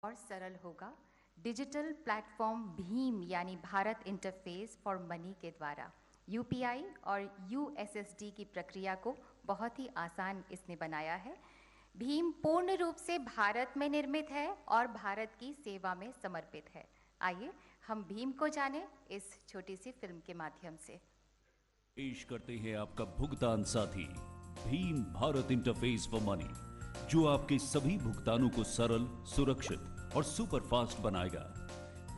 और सरल होगा। डिजिटल प्लेटफॉर्म भीम यानी भारत इंटरफेस फॉर मनी के द्वारा यूपीआई और यूएसएसडी की प्रक्रिया को बहुत ही आसान इसने बनाया है। भीम पूर्ण रूप से भारत में निर्मित है और भारत की सेवा में समर्पित है। आइए हम भीम को जानें इस छोटी सी फिल्म के माध्यम से। पेश करते हैं आपका भुगतान साथी Bhim Bharat interface for money, जो आपके सभी भुगतानों को सरल, सुरक्षित और सुपर फास्ट बनाएगा।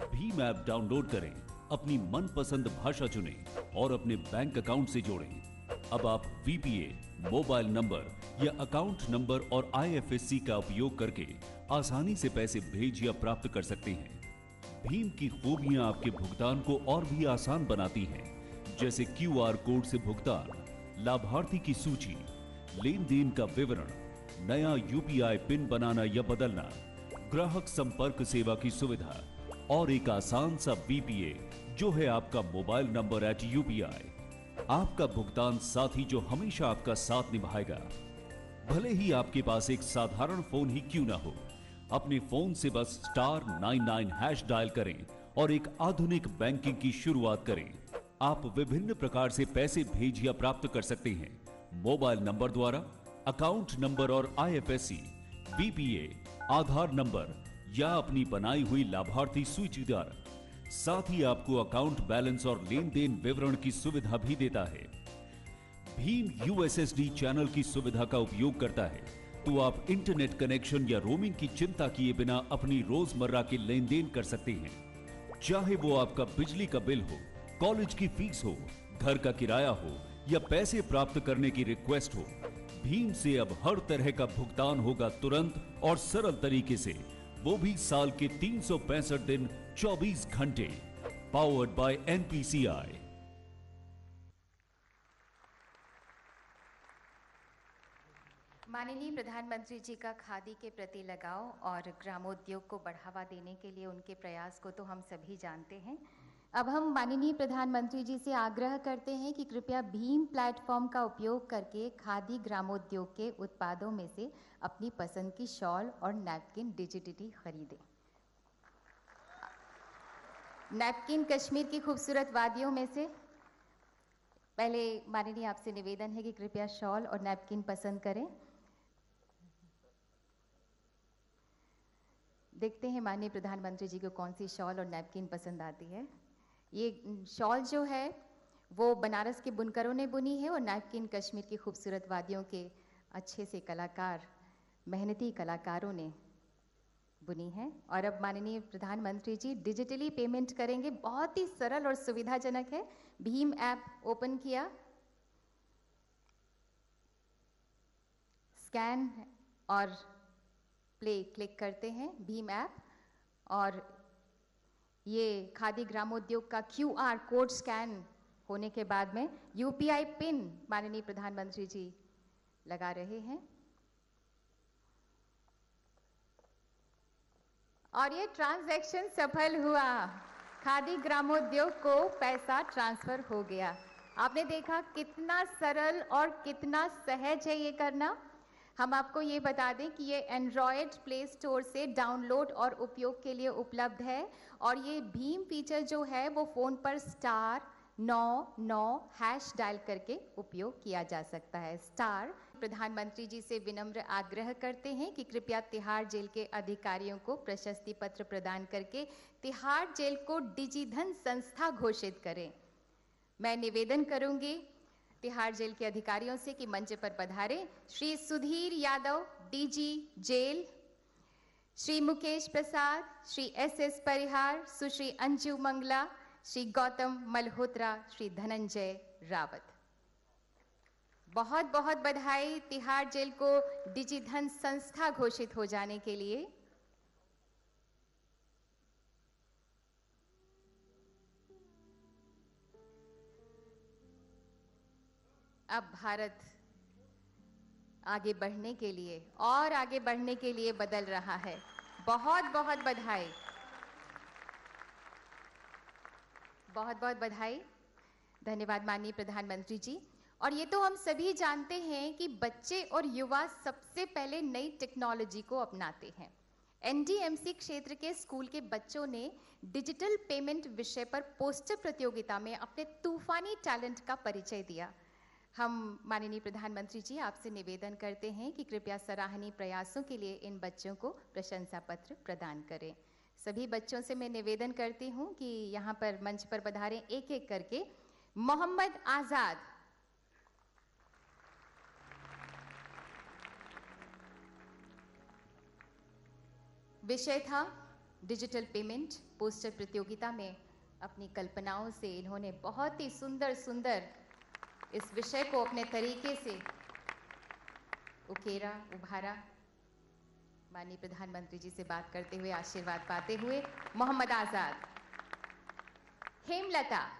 भीम ऐप डाउनलोड करें, अपनी मनपसंद भाषा चुनें और अपने बैंक अकाउंट से जोड़ें। अब आप वीपीए, मोबाइल नंबर या अकाउंट नंबर और आईएफएससी का उपयोग करके आसानी से पैसे भेज या प्राप्त कर सकते हैं। भीम की खूबियां आपके भुगतान को और भी आसान बनाती हैं, जैसे क्यूआर कोड से भुगतान, लाभार्थी की सूची, लेन देन का विवरण, नया यूपीआई पिन बनाना या बदलना, ग्राहक संपर्क सेवा की सुविधा और एक आसान सा वीपीए जो है आपका मोबाइल नंबर @UPI। आपका भुगतान साथी जो हमेशा आपका साथ निभाएगा। भले ही आपके पास एक साधारण फोन ही क्यों ना हो, अपने फोन से बस *99# डायल करें और एक आधुनिक बैंकिंग की शुरुआत करें। आप विभिन्न प्रकार से पैसे भेज या प्राप्त कर सकते हैं, मोबाइल नंबर द्वारा, अकाउंट नंबर और आईएफएससी, वीपीए, आधार नंबर या अपनी बनाई हुई लाभार्थी सूची द्वारा। साथ ही आपको अकाउंट बैलेंस और लेन देन विवरण की सुविधा भी देता है। भीम यूएसएसडी चैनल की सुविधा का उपयोग करता है, तो आप इंटरनेट कनेक्शन या रोमिंग की चिंता किए बिना अपनी रोजमर्रा के लेन देन कर सकते हैं। चाहे वो आपका बिजली का बिल हो, कॉलेज की फीस हो, घर का किराया हो या पैसे प्राप्त करने की रिक्वेस्ट हो, भीम से अब हर तरह का भुगतान होगा तुरंत और सरल तरीके से, वो भी साल के 365 दिन 24 घंटे। Powered by NPCI. माननीय प्रधानमंत्री जी का खादी के प्रति लगाव और ग्रामोद्योग को बढ़ावा देने के लिए उनके प्रयास को तो हम सभी जानते हैं। अब हम माननीय प्रधानमंत्री जी से आग्रह करते हैं कि कृपया भीम प्लेटफॉर्म का उपयोग करके खादी ग्रामोद्योग के उत्पादों में से अपनी पसंद की शॉल और नैपकिन डिजिटली खरीदें। नैपकिन कश्मीर की खूबसूरत वादियों में से। पहले माननीय आपसे निवेदन है कि कृपया शॉल और नैपकिन पसंद करें। देखते हैं माननीय प्रधानमंत्री जी को कौन सी शॉल और नैपकिन पसंद आती है। ये शॉल जो है वो बनारस के बुनकरों ने बुनी है और नैपकिन कश्मीर की खूबसूरत वादियों के अच्छे से कलाकार, मेहनती कलाकारों ने बुनी है। और अब माननीय प्रधानमंत्री जी डिजिटली पेमेंट करेंगे। बहुत ही सरल और सुविधाजनक है। भीम ऐप ओपन किया, स्कैन और प्ले क्लिक करते हैं भीम ऐप, और ये खादी ग्रामोद्योग का क्यूआर कोड स्कैन होने के बाद में यूपीआई पिन माननीय प्रधानमंत्री जी लगा रहे हैं और ये ट्रांजैक्शन सफल हुआ। खादी ग्रामोद्योग को पैसा ट्रांसफर हो गया। आपने देखा कितना सरल और कितना सहज है ये करना। हम आपको ये बता दें कि ये एंड्रॉयड प्ले स्टोर से डाउनलोड और उपयोग के लिए उपलब्ध है और ये भीम फीचर जो है वो फ़ोन पर *99# डायल करके उपयोग किया जा सकता है। प्रधानमंत्री जी से विनम्र आग्रह करते हैं कि कृपया तिहाड़ जेल के अधिकारियों को प्रशस्ति पत्र प्रदान करके तिहाड़ जेल को डिजिधन संस्था घोषित करें। मैं निवेदन करूंगी तिहाड़ जेल के अधिकारियों से कि मंच पर पधारें। श्री सुधीर यादव, डीजी जेल, श्री मुकेश प्रसाद, श्री SS परिहार, सुश्री अंजू मंगला, श्री गौतम मल्होत्रा, श्री धनंजय रावत। बहुत बहुत बधाई तिहाड़ जेल को डिजिधन संस्था घोषित हो जाने के लिए। अब भारत आगे बढ़ने के लिए और आगे बढ़ने के लिए बदल रहा है। बहुत बहुत बधाई, बहुत बहुत बधाई। धन्यवाद माननीय प्रधानमंत्री जी। और ये तो हम सभी जानते हैं कि बच्चे और युवा सबसे पहले नई टेक्नोलॉजी को अपनाते हैं। एनडीएमसी क्षेत्र के स्कूल के बच्चों ने डिजिटल पेमेंट विषय पर पोस्टर प्रतियोगिता में अपने तूफानी टैलेंट का परिचय दिया। हम माननीय प्रधानमंत्री जी आपसे निवेदन करते हैं कि कृपया सराहनीय प्रयासों के लिए इन बच्चों को प्रशंसा पत्र प्रदान करें। सभी बच्चों से मैं निवेदन करती हूं कि यहाँ पर मंच पर पधारें एक एक करके। मोहम्मद आजाद, विषय था डिजिटल पेमेंट। पोस्टर प्रतियोगिता में अपनी कल्पनाओं से इन्होंने बहुत ही सुंदर सुंदर इस विषय को अपने तरीके से उकेरा, उभारा। माननीय प्रधानमंत्री जी से बात करते हुए, आशीर्वाद पाते हुए मोहम्मद आजाद। हेमलता,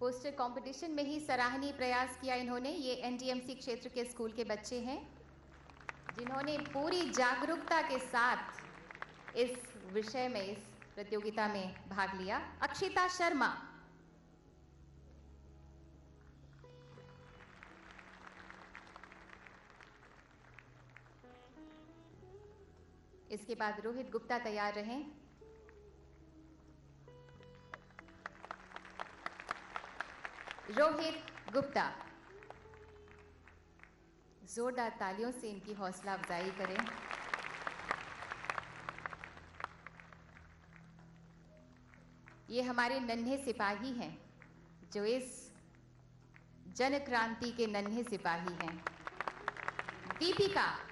पोस्टर कंपटीशन में ही सराहनीय प्रयास किया इन्होंने। ये एनडीएमसी क्षेत्र के स्कूल के बच्चे हैं जिन्होंने पूरी जागरूकता के साथ इस विषय में, इस प्रतियोगिता में भाग लिया। अक्षिता शर्मा, इसके बाद रोहित गुप्ता तैयार रहें। रोहित गुप्ता, जोरदार तालियों से इनकी हौसला अफजाई करें। ये हमारे नन्हे सिपाही हैं जो इस जन क्रांति के नन्हे सिपाही हैं। दीपिका,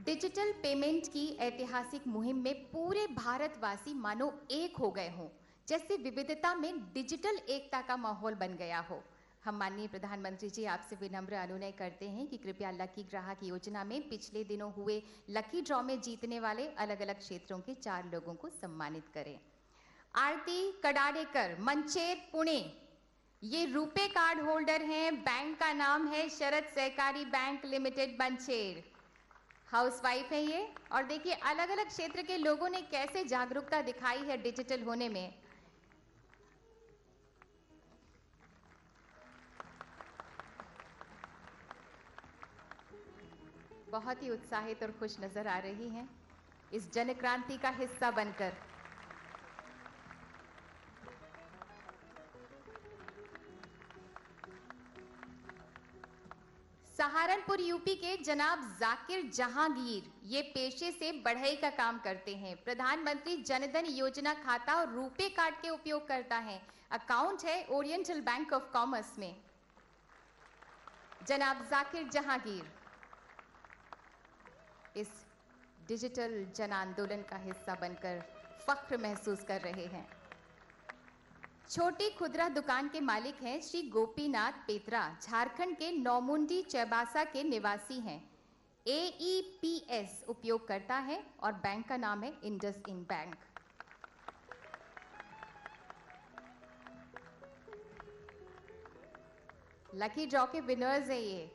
डिजिटल पेमेंट की ऐतिहासिक मुहिम में पूरे भारतवासी मानो एक हो गए हों, जैसे विविधता में डिजिटल एकता का माहौल बन गया हो। हम माननीय प्रधानमंत्री जी आपसे विनम्र अनुनय करते हैं कि कृपया लकी ग्राहक योजना में पिछले दिनों हुए लकी ड्रॉ में जीतने वाले अलग अलग क्षेत्रों के 4 लोगों को सम्मानित करें। आरती कडाडेकर, मंचेर, पुणे, ये रुपे कार्ड होल्डर हैं। बैंक का नाम है शरद सहकारी बैंक लिमिटेड, मंचेर। हाउसवाइफ है ये। और देखिए अलग अलग क्षेत्र के लोगों ने कैसे जागरूकता दिखाई है डिजिटल होने में। बहुत ही उत्साहित और खुश नजर आ रही हैं इस जन क्रांति का हिस्सा बनकर। सहारनपुर यूपी के जनाब जाकिर जहांगीर, ये पेशे से बढ़ई का काम करते हैं। प्रधानमंत्री जनधन योजना खाता और रुपे कार्ड के उपयोग करता है। अकाउंट है ओरिएंटल बैंक ऑफ कॉमर्स में। जनाब जाकिर जहांगीर इस डिजिटल जन आंदोलन का हिस्सा बनकर फख्र महसूस कर रहे हैं। छोटी खुदरा दुकान के मालिक हैं श्री गोपीनाथ पेत्रा, झारखंड के नौमुंडी चैबासा के निवासी हैं। AEPS उपयोग करता है और बैंक का नाम है इंडसइंड बैंक। लकी ड्रॉ के विनर्स हैं ये।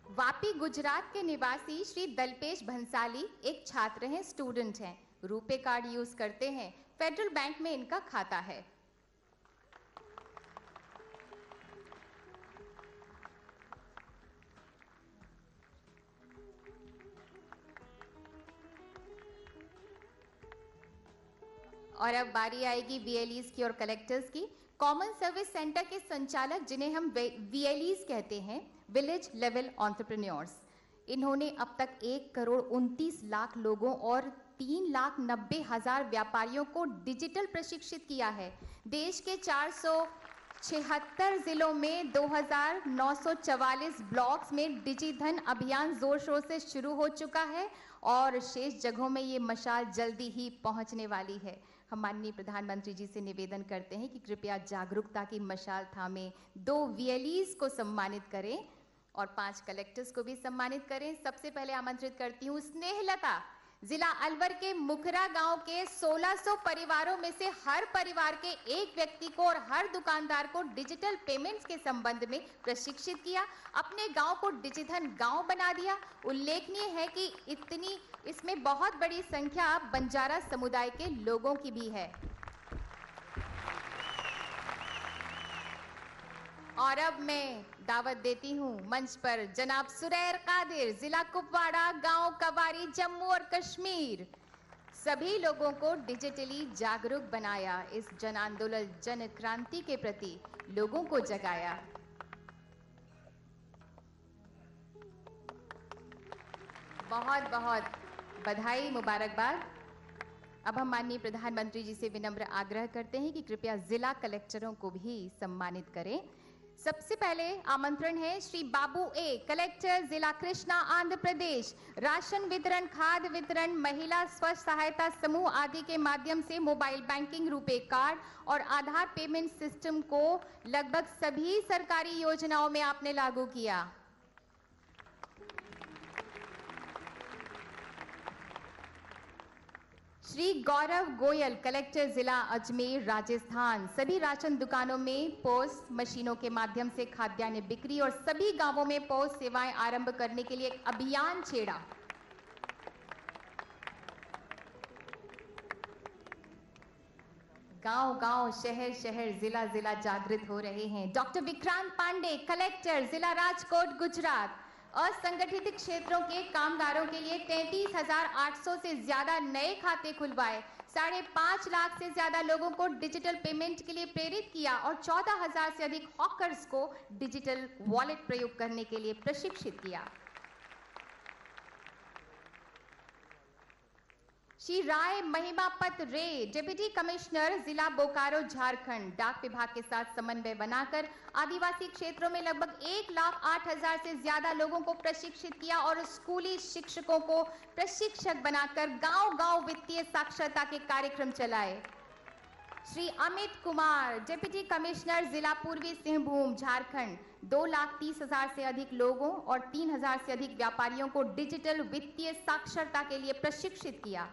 वापी गुजरात के निवासी श्री दलपेश भंसाली एक छात्र हैं, स्टूडेंट हैं। रुपे कार्ड यूज करते हैं। फेडरल बैंक में इनका खाता है। और अब बारी आएगी VLEs की और कलेक्टर्स की। कॉमन सर्विस सेंटर के संचालक, जिन्हें हम VLEs कहते हैं, विलेज लेवल एंटरप्रेन्योर्स, इन्होंने अब तक 1,29,00,000 लोगों और 3,90,000 व्यापारियों को डिजिटल प्रशिक्षित किया है। देश के 476 जिलों में 2,944 ब्लॉक्स में डिजिधन अभियान जोर शोर से शुरू हो चुका है और शेष जगहों में ये मशाल जल्दी ही पहुंचने वाली है। हम माननीय प्रधानमंत्री जी से निवेदन करते हैं कि कृपया जागरूकता की मशाल थामे 2 VLEs को सम्मानित करें और 5 कलेक्टर्स को भी सम्मानित करें। सबसे पहले आमंत्रित करती हूँ स्नेहलता, जिला अलवर के मुखरा गांव के 1600 परिवारों में से हर परिवार के एक व्यक्ति को और हर दुकानदार को डिजिटल पेमेंट्स के संबंध में प्रशिक्षित किया, अपने गांव को डिजिधन गांव बना दिया। उल्लेखनीय है कि इसमें बहुत बड़ी संख्या बंजारा समुदाय के लोगों की भी है। और अब मैं दावत देती हूं मंच पर जनाब सुरैर कादिर, जिला कुपवाड़ा, गांव कवारी, जम्मू और कश्मीर। सभी लोगों को डिजिटली जागरूक बनाया, इस जन आंदोलन जन क्रांति के प्रति लोगों को जगाया। बहुत बहुत बधाई, मुबारकबाद। अब हम माननीय प्रधानमंत्री जी से विनम्र आग्रह करते हैं कि कृपया जिला कलेक्टरों को भी सम्मानित करें। सबसे पहले आमंत्रण है श्री बाबू ए, कलेक्टर जिला कृष्णा, आंध्र प्रदेश। राशन वितरण, खाद्य वितरण, महिला स्व सहायता समूह आदि के माध्यम से मोबाइल बैंकिंग, रुपे कार्ड और आधार पेमेंट सिस्टम को लगभग सभी सरकारी योजनाओं में आपने लागू किया। श्री गौरव गोयल, कलेक्टर जिला अजमेर, राजस्थान। सभी राशन दुकानों में पोस्ट मशीनों के माध्यम से खाद्यान्न बिक्री और सभी गांवों में पोस्ट सेवाएं आरंभ करने के लिए एक अभियान छेड़ा। गांव गांव, शहर शहर, जिला जिला जागृत हो रहे हैं। डॉक्टर विक्रांत पांडे, कलेक्टर जिला राजकोट, गुजरात। असंगठित क्षेत्रों के कामगारों के लिए 33,800 से ज्यादा नए खाते खुलवाए, 5.5 लाख से ज्यादा लोगों को डिजिटल पेमेंट के लिए प्रेरित किया और 14,000 से अधिक हॉकर्स को डिजिटल वॉलेट प्रयोग करने के लिए प्रशिक्षित किया। श्री राय महिमापत रे, डिप्टी कमिश्नर जिला बोकारो, झारखंड। डाक विभाग के साथ समन्वय बनाकर आदिवासी क्षेत्रों में लगभग 1,08,000 से ज्यादा लोगों को प्रशिक्षित किया और स्कूली शिक्षकों को प्रशिक्षक बनाकर गांव-गांव वित्तीय साक्षरता के कार्यक्रम चलाए। श्री अमित कुमार, डिप्टी कमिश्नर जिला पूर्वी सिंहभूम, झारखंड। 2,30,000 से अधिक लोगों और 3,000 से अधिक व्यापारियों को डिजिटल वित्तीय साक्षरता के लिए प्रशिक्षित किया।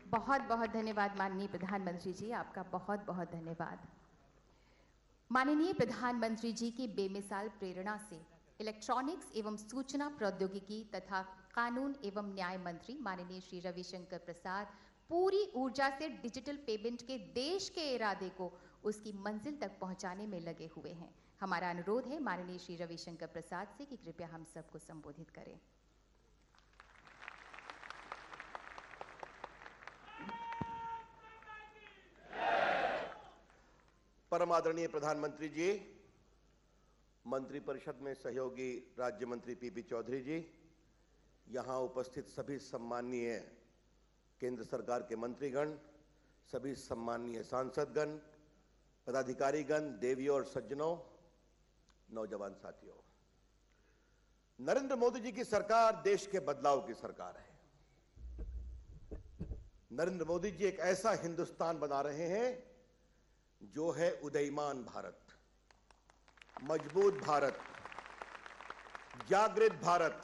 बहुत बहुत धन्यवाद माननीय प्रधानमंत्री जी, आपका बहुत बहुत धन्यवाद। माननीय प्रधानमंत्री जी की बेमिसाल प्रेरणा से इलेक्ट्रॉनिक्स एवं सूचना प्रौद्योगिकी तथा कानून एवं न्याय मंत्री माननीय श्री रविशंकर प्रसाद पूरी ऊर्जा से डिजिटल पेमेंट के देश के इरादे को उसकी मंजिल तक पहुंचाने में लगे हुए हैं। हमारा अनुरोध है माननीय श्री रविशंकर प्रसाद से कि कृपया हम सबको संबोधित करें। परम आदरणीय प्रधानमंत्री जी, मंत्रिपरिषद में सहयोगी राज्य मंत्री पीपी चौधरी जी, यहां उपस्थित सभी सम्माननीय केंद्र सरकार के मंत्रीगण, सभी सम्माननीय सांसदगण, पदाधिकारीगण, देवियों और सज्जनों, नौजवान साथियों, नरेंद्र मोदी जी की सरकार देश के बदलाव की सरकार है। नरेंद्र मोदी जी एक ऐसा हिंदुस्तान बना रहे हैं जो है उदयमान भारत, मजबूत भारत, जागृत भारत,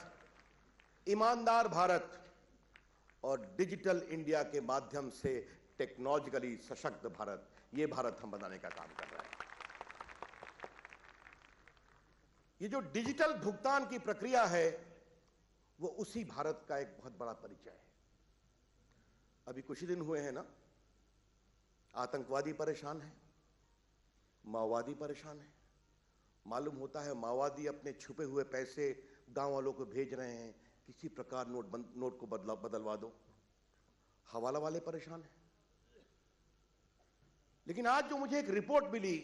ईमानदार भारत और डिजिटल इंडिया के माध्यम से टेक्नोलॉजिकली सशक्त भारत। ये भारत हम बनाने का काम कर रहे हैं। ये जो डिजिटल भुगतान की प्रक्रिया है वो उसी भारत का एक बहुत बड़ा परिचय है। अभी कुछ ही दिन हुए हैं ना, आतंकवादी परेशान है, माओवादी परेशान है। मालूम होता है माओवादी अपने छुपे हुए पैसे गांव वालों को भेज रहे हैं, किसी प्रकार नोट को बदलवा दो। हवाला वाले परेशान हैं। लेकिन आज जो मुझे एक रिपोर्ट मिली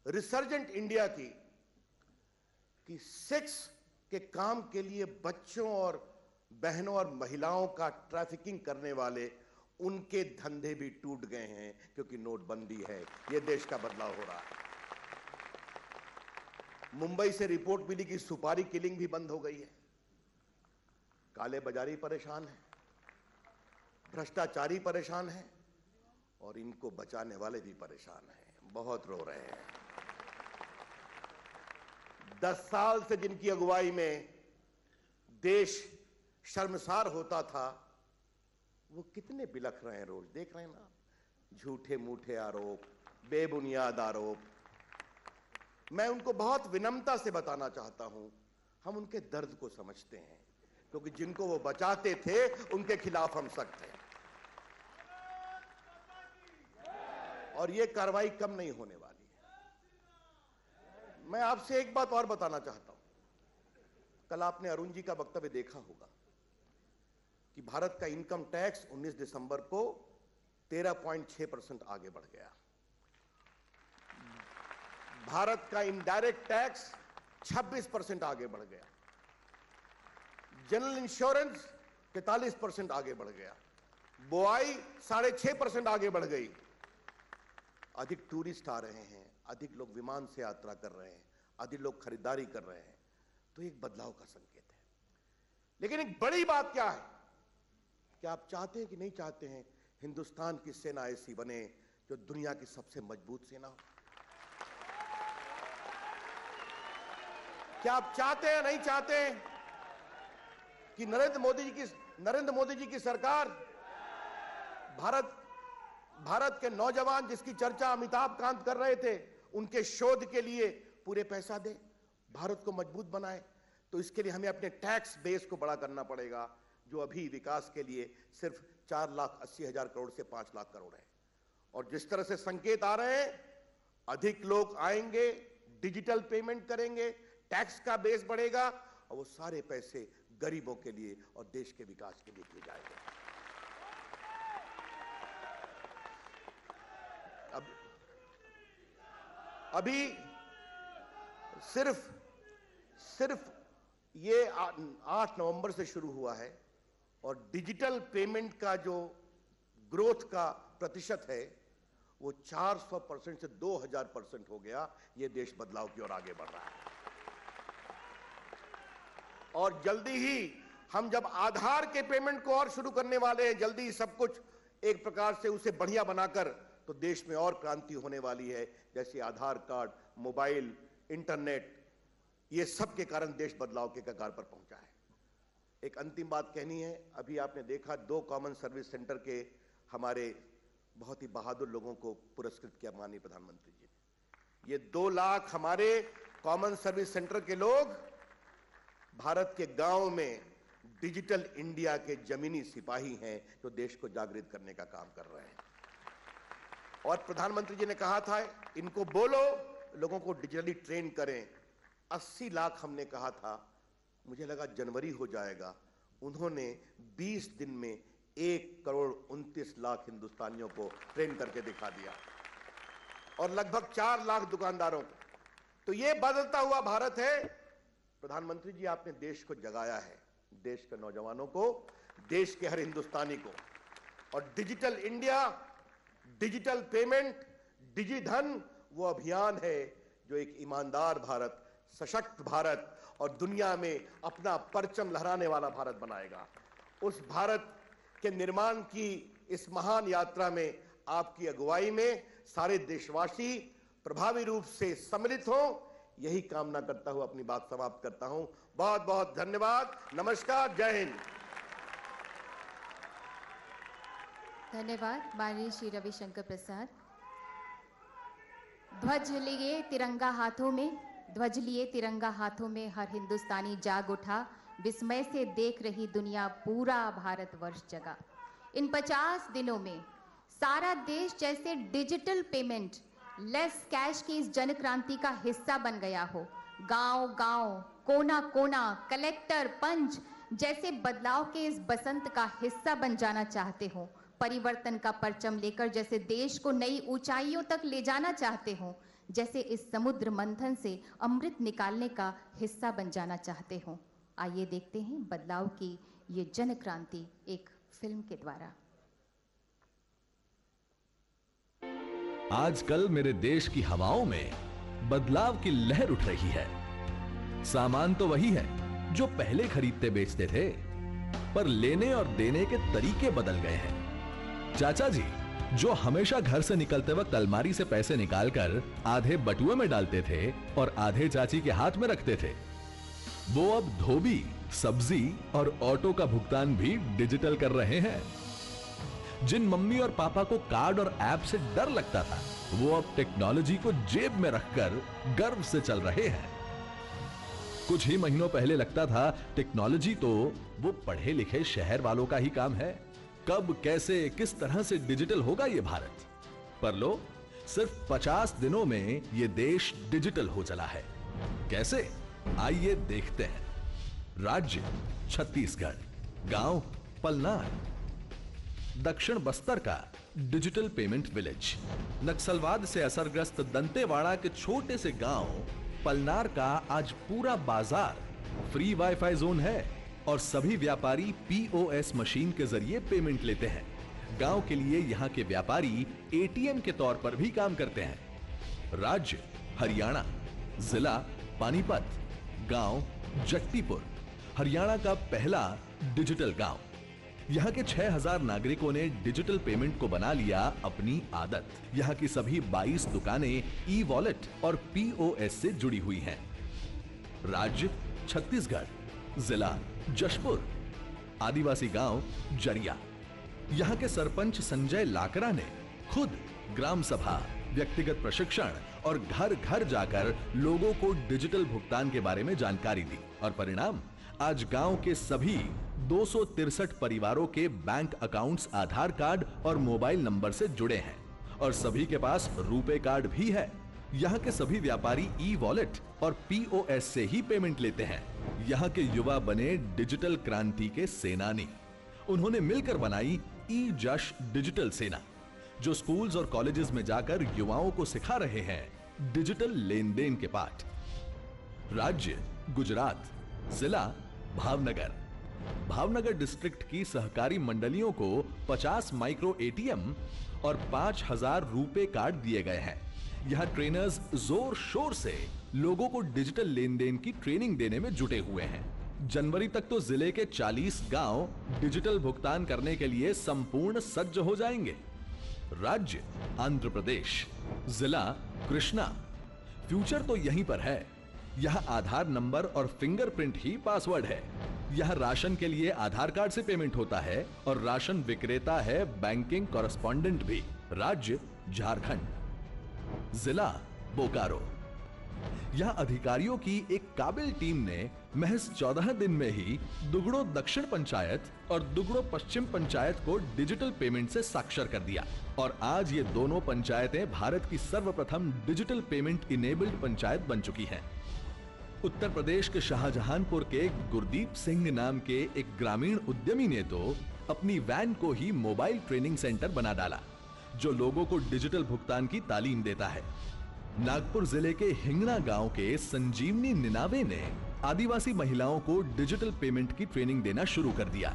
रिसर्जेंट इंडिया की कि सेक्स के काम के लिए बच्चों और बहनों और महिलाओं का ट्रैफिकिंग करने वाले उनके धंधे भी टूट गए हैं क्योंकि नोटबंदी है। यह देश का बदलाव हो रहा है। मुंबई से रिपोर्ट मिली कि सुपारी किलिंग भी बंद हो गई है। काले बाजारी परेशान है, भ्रष्टाचारी परेशान है और इनको बचाने वाले भी परेशान हैं, बहुत रो रहे हैं। 10 साल से जिनकी अगुवाई में देश शर्मसार होता था, वो कितने बिलख रहे हैं, रोज देख रहे हैं ना, झूठे मूठे आरोप, बेबुनियाद आरोप। मैं उनको बहुत विनम्रता से बताना चाहता हूं, हम उनके दर्द को समझते हैं, क्योंकि जिनको वो बचाते थे उनके खिलाफ हम सख्त हैं और ये कार्रवाई कम नहीं होने वाली है। मैं आपसे एक बात और बताना चाहता हूं। कल आपने अरुण जी का वक्तव्य देखा होगा कि भारत का इनकम टैक्स 19 दिसंबर को 13.6% आगे बढ़ गया। भारत का इनडायरेक्ट टैक्स 26% आगे बढ़ गया। जनरल इंश्योरेंस 43% आगे बढ़ गया। बुआई 6.5% आगे बढ़ गई। अधिक टूरिस्ट आ रहे हैं, अधिक लोग विमान से यात्रा कर रहे हैं, अधिक लोग खरीदारी कर रहे हैं, तो एक बदलाव का संकेत है। लेकिन एक बड़ी बात क्या है, क्या आप चाहते हैं कि नहीं चाहते हैं हिंदुस्तान की सेना ऐसी बने जो दुनिया की सबसे मजबूत सेना हो? क्या आप चाहते हैं, नहीं चाहते हैं कि नरेंद्र मोदी जी की सरकार भारत के नौजवान, जिसकी चर्चा अमिताभ कांत कर रहे थे, उनके शोध के लिए पूरे पैसा दे, भारत को मजबूत बनाए? तो इसके लिए हमें अपने टैक्स बेस को बड़ा करना पड़ेगा, जो अभी विकास के लिए सिर्फ 4,80,000 करोड़ से 5 लाख करोड़ है। और जिस तरह से संकेत आ रहे हैं, अधिक लोग आएंगे, डिजिटल पेमेंट करेंगे, टैक्स का बेस बढ़ेगा और वो सारे पैसे गरीबों के लिए और देश के विकास के लिए किए जाएंगे। अभी सिर्फ ये 8 नवंबर से शुरू हुआ है और डिजिटल पेमेंट का जो ग्रोथ का प्रतिशत है वो 400% से 2000% हो गया। ये देश बदलाव की ओर आगे बढ़ रहा है और जल्दी ही हम जब आधार के पेमेंट को और शुरू करने वाले हैं, जल्दी ही सब कुछ एक प्रकार से उसे बढ़िया बनाकर, तो देश में और क्रांति होने वाली है। जैसे आधार कार्ड, मोबाइल, इंटरनेट, ये सब के कारण देश बदलाव के कगार पर पहुंचा है। एक अंतिम बात कहनी है। अभी आपने देखा 2 कॉमन सर्विस सेंटर के हमारे बहुत ही बहादुर लोगों को पुरस्कृत किया माननीय प्रधानमंत्री जी ने। ये 2 लाख हमारे कॉमन सर्विस सेंटर के लोग भारत के गांव में डिजिटल इंडिया के जमीनी सिपाही हैं, जो देश को जागृत करने का काम कर रहे हैं। और प्रधानमंत्री जी ने कहा था, इनको बोलो लोगों को डिजिटली ट्रेन करें। 80 लाख हमने कहा था, मुझे लगा जनवरी हो जाएगा। उन्होंने 20 दिन में 1,29,00,000 हिंदुस्तानियों को ट्रेन करके दिखा दिया और लगभग 4 लाख दुकानदारों को। तो ये बदलता हुआ भारत है। प्रधानमंत्री जी, आपने देश को जगाया है, देश के नौजवानों को, देश के हर हिंदुस्तानी को। और digital India, digital payment, DigiDhan वो अभियान है जो एक ईमानदार भारत, सशक्त भारत और दुनिया में अपना परचम लहराने वाला भारत बनाएगा। उस भारत के निर्माण की इस महान यात्रा में आपकी अगुवाई में सारे देशवासी प्रभावी रूप से सम्मिलित हों, यही कामना करता हुआ अपनी बात समाप्त करता हूं। बहुत बहुत धन्यवाद। नमस्कार, जय हिंद। धन्यवाद माननीय श्री रविशंकर प्रसाद। ध्वज लिए तिरंगा हाथों में हर हिंदुस्तानी जाग उठा, विस्मय से देख रही दुनिया, पूरा भारतवर्ष जगा। इन 50 दिनों में सारा देश जैसे डिजिटल पेमेंट, लेस कैश की इस जन क्रांति का हिस्सा बन गया हो। गांव-गांव, कोना-कोना, कलेक्टर, पंच जैसे बदलाव के इस बसंत का हिस्सा बन जाना चाहते हो। परिवर्तन का परचम लेकर जैसे देश को नई ऊंचाइयों तक ले जाना चाहते हो, जैसे इस समुद्र मंथन से अमृत निकालने का हिस्सा बन जाना चाहते हो। आइए देखते हैं बदलाव की ये जन क्रांति एक फिल्म के द्वारा। आजकल मेरे देश की हवाओं में बदलाव की लहर उठ रही है। सामान तो वही है जो पहले खरीदते बेचते थे, पर लेने और देने के तरीके बदल गए हैं। चाचा जी जो हमेशा घर से निकलते वक्त अलमारी से पैसे निकालकर आधे बटुए में डालते थे और आधे चाची के हाथ में रखते थे, वो अब धोबी, सब्जी और ऑटो का भुगतान भी डिजिटल कर रहे हैं। जिन मम्मी और पापा को कार्ड और ऐप से डर लगता था, वो अब टेक्नोलॉजी को जेब में रखकर गर्व से चल रहे हैं। कुछ ही महीनों पहले लगता था टेक्नोलॉजी तो वो पढ़े लिखे शहर वालों का ही काम है, कब कैसे किस तरह से डिजिटल होगा ये भारत। पर लो, सिर्फ 50 दिनों में ये देश डिजिटल हो चला है। कैसे? आइए देखते हैं। राज्य छत्तीसगढ़, गांव पलनार, दक्षिण बस्तर का डिजिटल पेमेंट विलेज। नक्सलवाद से असरग्रस्त दंतेवाड़ा के छोटे से गांव पलनार का आज पूरा बाजार फ्री वाईफाई जोन है और सभी व्यापारी पीओएस मशीन के जरिए पेमेंट लेते हैं। गांव के लिए यहां के व्यापारी एटीएम के तौर पर भी काम करते हैं। राज्य हरियाणा, जिला पानीपत, गांव जट्टीपुर, हरियाणा का पहला डिजिटल गांव। यहां के 6000 नागरिकों ने डिजिटल पेमेंट को बना लिया अपनी आदत। यहां की सभी 22 दुकानें ई वॉलेट और पीओएस से जुड़ी हुई हैं। राज्य छत्तीसगढ़, जिला जशपुर, आदिवासी गांव जरिया। यहां के सरपंच संजय लाकरा ने खुद ग्राम सभा, व्यक्तिगत प्रशिक्षण और घर घर जाकर लोगों को डिजिटल भुगतान के बारे में जानकारी दी और परिणाम, आज गांव के सभी 263 परिवारों के बैंक अकाउंट्स आधार कार्ड और मोबाइल नंबर से जुड़े हैं और सभी के पास रुपे कार्ड भी है। यहाँ के सभी व्यापारी ई वॉलेट और पीओएस से ही पेमेंट लेते हैं। यहाँ के युवा बने डिजिटल क्रांति के सेनानी। उन्होंने मिलकर बनाई ई जश डिजिटल सेना, जो स्कूल्स और कॉलेजेस में जाकर युवाओं को सिखा रहे हैं डिजिटल लेन देन के पाठ। राज्य गुजरात, जिला भावनगर। भावनगर डिस्ट्रिक्ट की सहकारी मंडलियों को 50 माइक्रो एटीएम और 5000 रुपए कार्ड दिए गए हैं। यहां ट्रेनर्स जोर शोर से लोगों को डिजिटल लेन देन की ट्रेनिंग देने में जुटे हुए हैं। जनवरी तक तो जिले के 40 गांव डिजिटल भुगतान करने के लिए संपूर्ण सज्ज हो जाएंगे। राज्य आंध्र प्रदेश, जिला कृष्णा। फ्यूचर तो यहीं पर है। यहां आधार नंबर और फिंगरप्रिंट ही पासवर्ड है। यहां राशन के लिए आधार कार्ड से पेमेंट होता है और राशन विक्रेता है बैंकिंग कॉरेस्पॉन्डेंट भी। राज्य झारखंड, जिला बोकारो। यहां अधिकारियों की एक काबिल टीम ने महज 14 दिन में ही दुगड़ो दक्षिण पंचायत और दुगड़ो पश्चिम पंचायत को डिजिटल पेमेंट से साक्षर कर दिया और आज ये दोनों पंचायतें भारत की सर्वप्रथम डिजिटल पेमेंट इनेबल्ड पंचायत बन चुकी हैं। उत्तर प्रदेश के शाहजहांपुर के गुरदीप सिंह नाम के एक ग्रामीण उद्यमी ने तो अपनी वैन को ही मोबाइल ट्रेनिंग सेंटर बना डाला, जो लोगों को डिजिटल भुगतान की तालीम देता है। नागपुर जिले के हिंगणा गांव के संजीवनी निनावे ने आदिवासी महिलाओं को डिजिटल पेमेंट की ट्रेनिंग देना शुरू कर दिया।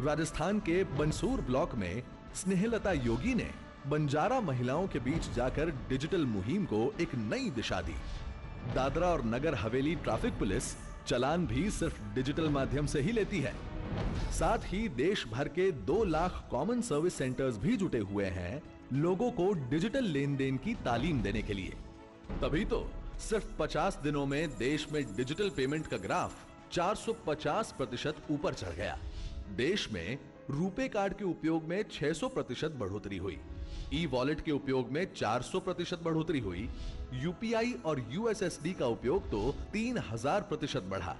राजस्थान के बंसूर ब्लॉक में स्नेहलता योगी ने बंजारा महिलाओं के बीच जाकर डिजिटल मुहिम को एक नई दिशा दी। दादरा और नगर हवेली ट्रैफिक पुलिस चालान भी सिर्फ डिजिटल माध्यम से ही लेती है। साथ ही देश भर के 2 लाख कॉमन सर्विस सेंटर्स भी जुटे हुए हैं लोगों को डिजिटल लेन देन की तालीम देने के लिए। तभी तो सिर्फ 50 दिनों में देश में डिजिटल पेमेंट का ग्राफ 450% ऊपर चढ़ गया। देश में रुपे कार्ड के उपयोग में 600% बढ़ोतरी हुई, ई वॉलेट के उपयोग में 400% बढ़ोतरी हुई, यूपीआई और यूएसएसडी का उपयोग तो 3000% बढ़ा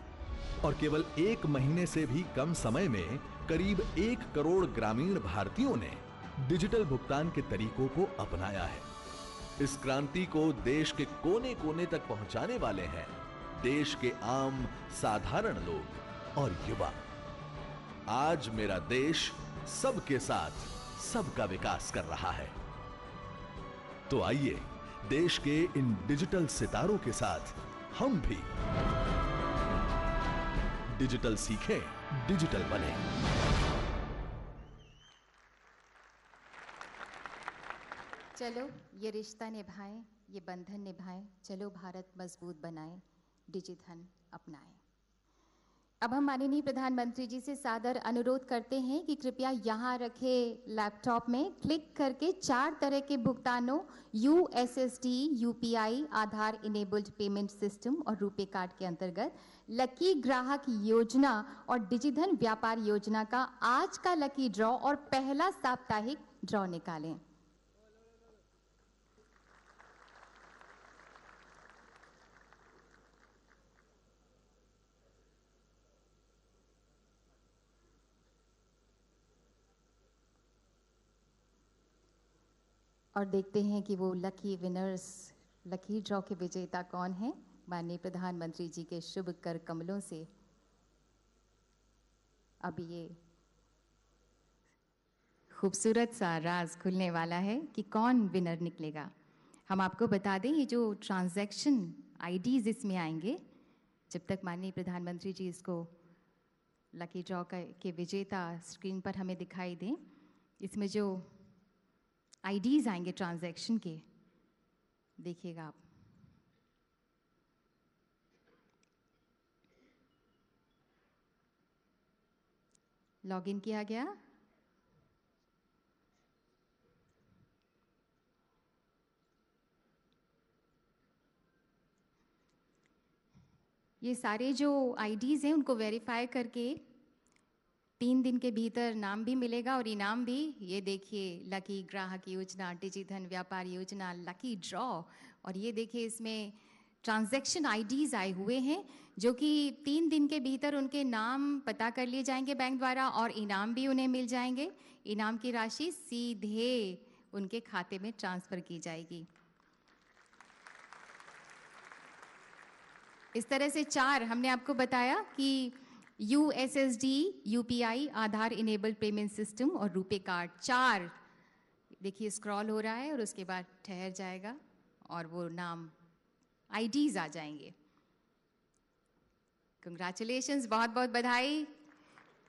और केवल 1 महीने से भी कम समय में करीब 1 करोड़ ग्रामीण भारतीयों ने डिजिटल भुगतान के तरीकों को अपनाया है। इस क्रांति को देश के कोने कोने तक पहुंचाने वाले हैं देश के आम साधारण लोग और युवा। आज मेरा देश सबके साथ सबका विकास कर रहा है। तो आइए देश के इन डिजिटल सितारों के साथ हम भी डिजिटल सीखें, डिजिटल बने। चलो ये रिश्ता निभाएं, ये बंधन निभाएं, चलो भारत मजबूत बनाएं, डिजिधन अपनाएं। अब हम माननीय प्रधानमंत्री जी से सादर अनुरोध करते हैं कि कृपया यहाँ रखे लैपटॉप में क्लिक करके 4 तरह के भुगतानों USSD, UPI, आधार इनेबल्ड पेमेंट सिस्टम और रुपे कार्ड के अंतर्गत लकी ग्राहक योजना और डिजिधन व्यापार योजना का आज का लकी ड्रॉ और पहला साप्ताहिक ड्रॉ निकालें। और देखते हैं कि वो लकी विनर्स, लकी ड्रॉ के विजेता कौन हैं। माननीय प्रधानमंत्री जी के शुभ कर कमलों से अब ये खूबसूरत सा राज खुलने वाला है कि कौन विनर निकलेगा। हम आपको बता दें, ये जो ट्रांजैक्शन आईडीज इसमें आएंगे, जब तक माननीय प्रधानमंत्री जी इसको लकी ड्रॉ के विजेता स्क्रीन पर हमें दिखाई दें, इसमें जो आईडीज आएंगे ट्रांजैक्शन के, देखिएगा आप। लॉगिन किया गया। ये सारे जो आईडीज हैं उनको वेरीफाई करके 3 दिन के भीतर नाम भी मिलेगा और इनाम भी। ये देखिए, लकी ग्राहक योजना, डिजिधन व्यापार योजना, लकी ड्रॉ, और ये देखिए इसमें ट्रांजैक्शन आईडीज आए हुए हैं जो कि 3 दिन के भीतर उनके नाम पता कर लिए जाएंगे बैंक द्वारा और इनाम भी उन्हें मिल जाएंगे। इनाम की राशि सीधे उनके खाते में ट्रांसफर की जाएगी। इस तरह से 4 हमने आपको बताया कि USSD, UPI, आधार इनेबल्ड पेमेंट सिस्टम और रुपे कार्ड, 4 देखिए स्क्रॉल हो रहा है और उसके बाद ठहर जाएगा और वो नाम आईडीज आ जाएंगे। कंग्रेचुलेशंस, बहुत बहुत बधाई।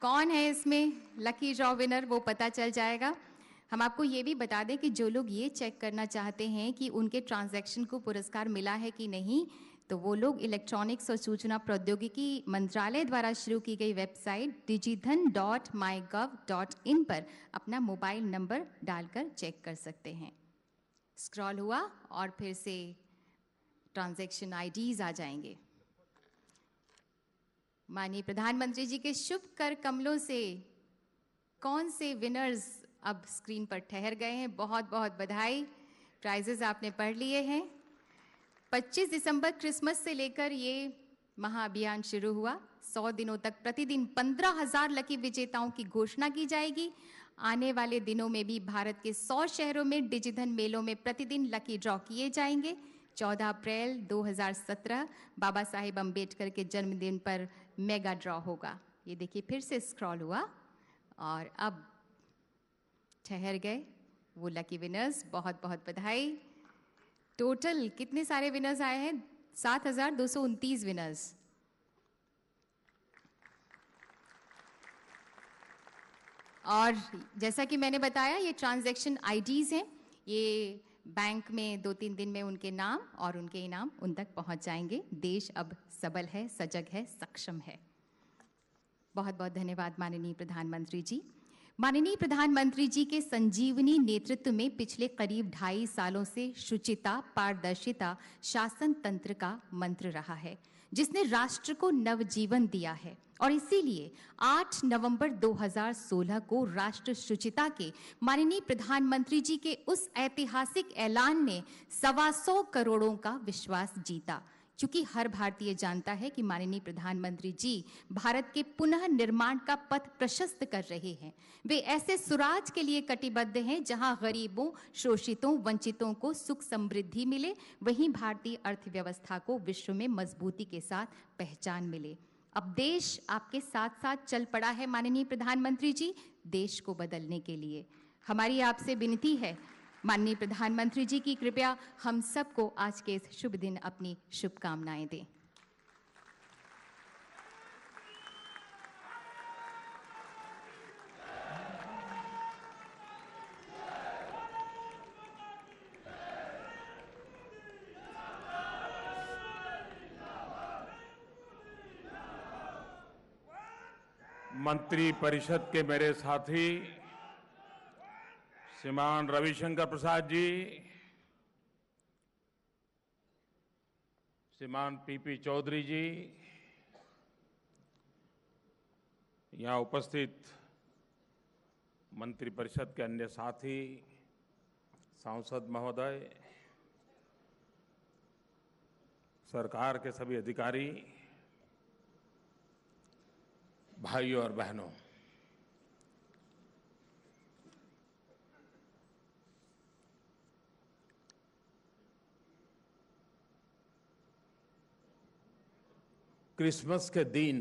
कौन है इसमें लकी ड्रॉ विनर वो पता चल जाएगा। हम आपको ये भी बता दें कि जो लोग ये चेक करना चाहते हैं कि उनके ट्रांजैक्शन को पुरस्कार मिला है कि नहीं, तो वो लोग इलेक्ट्रॉनिक्स और सूचना प्रौद्योगिकी मंत्रालय द्वारा शुरू की गई वेबसाइट digidhan.mygov.in पर अपना मोबाइल नंबर डालकर चेक कर सकते हैं। स्क्रॉल हुआ और फिर से ट्रांजैक्शन आईडीज आ जाएंगे। माननीय प्रधानमंत्री जी के शुभ कर कमलों से कौन से विनर्स अब स्क्रीन पर ठहर गए हैं, बहुत बहुत बधाई। प्राइजेस आपने पढ़ लिए हैं। 25 दिसंबर क्रिसमस से लेकर ये महाअभियान शुरू हुआ। 100 दिनों तक प्रतिदिन 15,000 लकी विजेताओं की घोषणा की जाएगी। आने वाले दिनों में भी भारत के 100 शहरों में डिजिधन मेलों में प्रतिदिन लकी ड्रॉ किए जाएंगे। 14 अप्रैल 2017 बाबा साहेब अम्बेडकर के जन्मदिन पर मेगा ड्रॉ होगा। ये देखिए फिर से स्क्रॉल हुआ और अब ठहर गए वो लकी विनर्स। बहुत बहुत बधाई। टोटल कितने सारे विनर्स आए हैं? 7,229 विनर्स। और जैसा कि मैंने बताया, ये ट्रांजैक्शन आईडीज हैं। ये बैंक में 2-3 दिन में उनके नाम और उनके इनाम उन तक पहुंच जाएंगे। देश अब सबल है, सजग है, सक्षम है। बहुत बहुत धन्यवाद माननीय प्रधानमंत्री जी। माननीय प्रधानमंत्री जी के संजीवनी नेतृत्व में पिछले करीब 2.5 सालों से शुचिता, पारदर्शिता शासन तंत्र का मंत्र रहा है, जिसने राष्ट्र को नवजीवन दिया है। और इसीलिए 8 नवंबर 2016 को राष्ट्र शुचिता के माननीय प्रधानमंत्री जी के उस ऐतिहासिक ऐलान ने 125 करोड़ों का विश्वास जीता। क्योंकि हर भारतीय जानता है कि माननीय प्रधानमंत्री जी भारत के पुनः निर्माण का पथ प्रशस्त कर रहे हैं। वे ऐसे सुराज के लिए कटिबद्ध हैं जहां गरीबों, शोषितों, वंचितों को सुख समृद्धि मिले, वहीं भारतीय अर्थव्यवस्था को विश्व में मजबूती के साथ पहचान मिले। अब देश आपके साथ साथ चल पड़ा है माननीय प्रधानमंत्री जी, देश को बदलने के लिए। हमारी आपसे विनती है माननीय प्रधानमंत्री जी की कृपया हम सबको आज के इस शुभ दिन अपनी शुभकामनाएं दें। मंत्री परिषद के मेरे साथी श्रीमान रविशंकर प्रसाद जी, श्रीमान पीपी चौधरी जी, यहाँ उपस्थित मंत्री परिषद के अन्य साथी, सांसद महोदय, सरकार के सभी अधिकारी, भाइयों और बहनों, क्रिसमस के दिन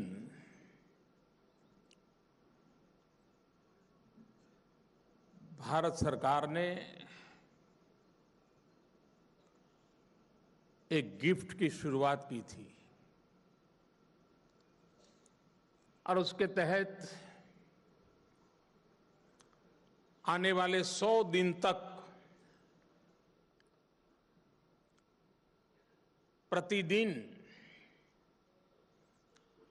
भारत सरकार ने एक गिफ्ट की शुरुआत की थी और उसके तहत आने वाले 100 दिन तक प्रतिदिन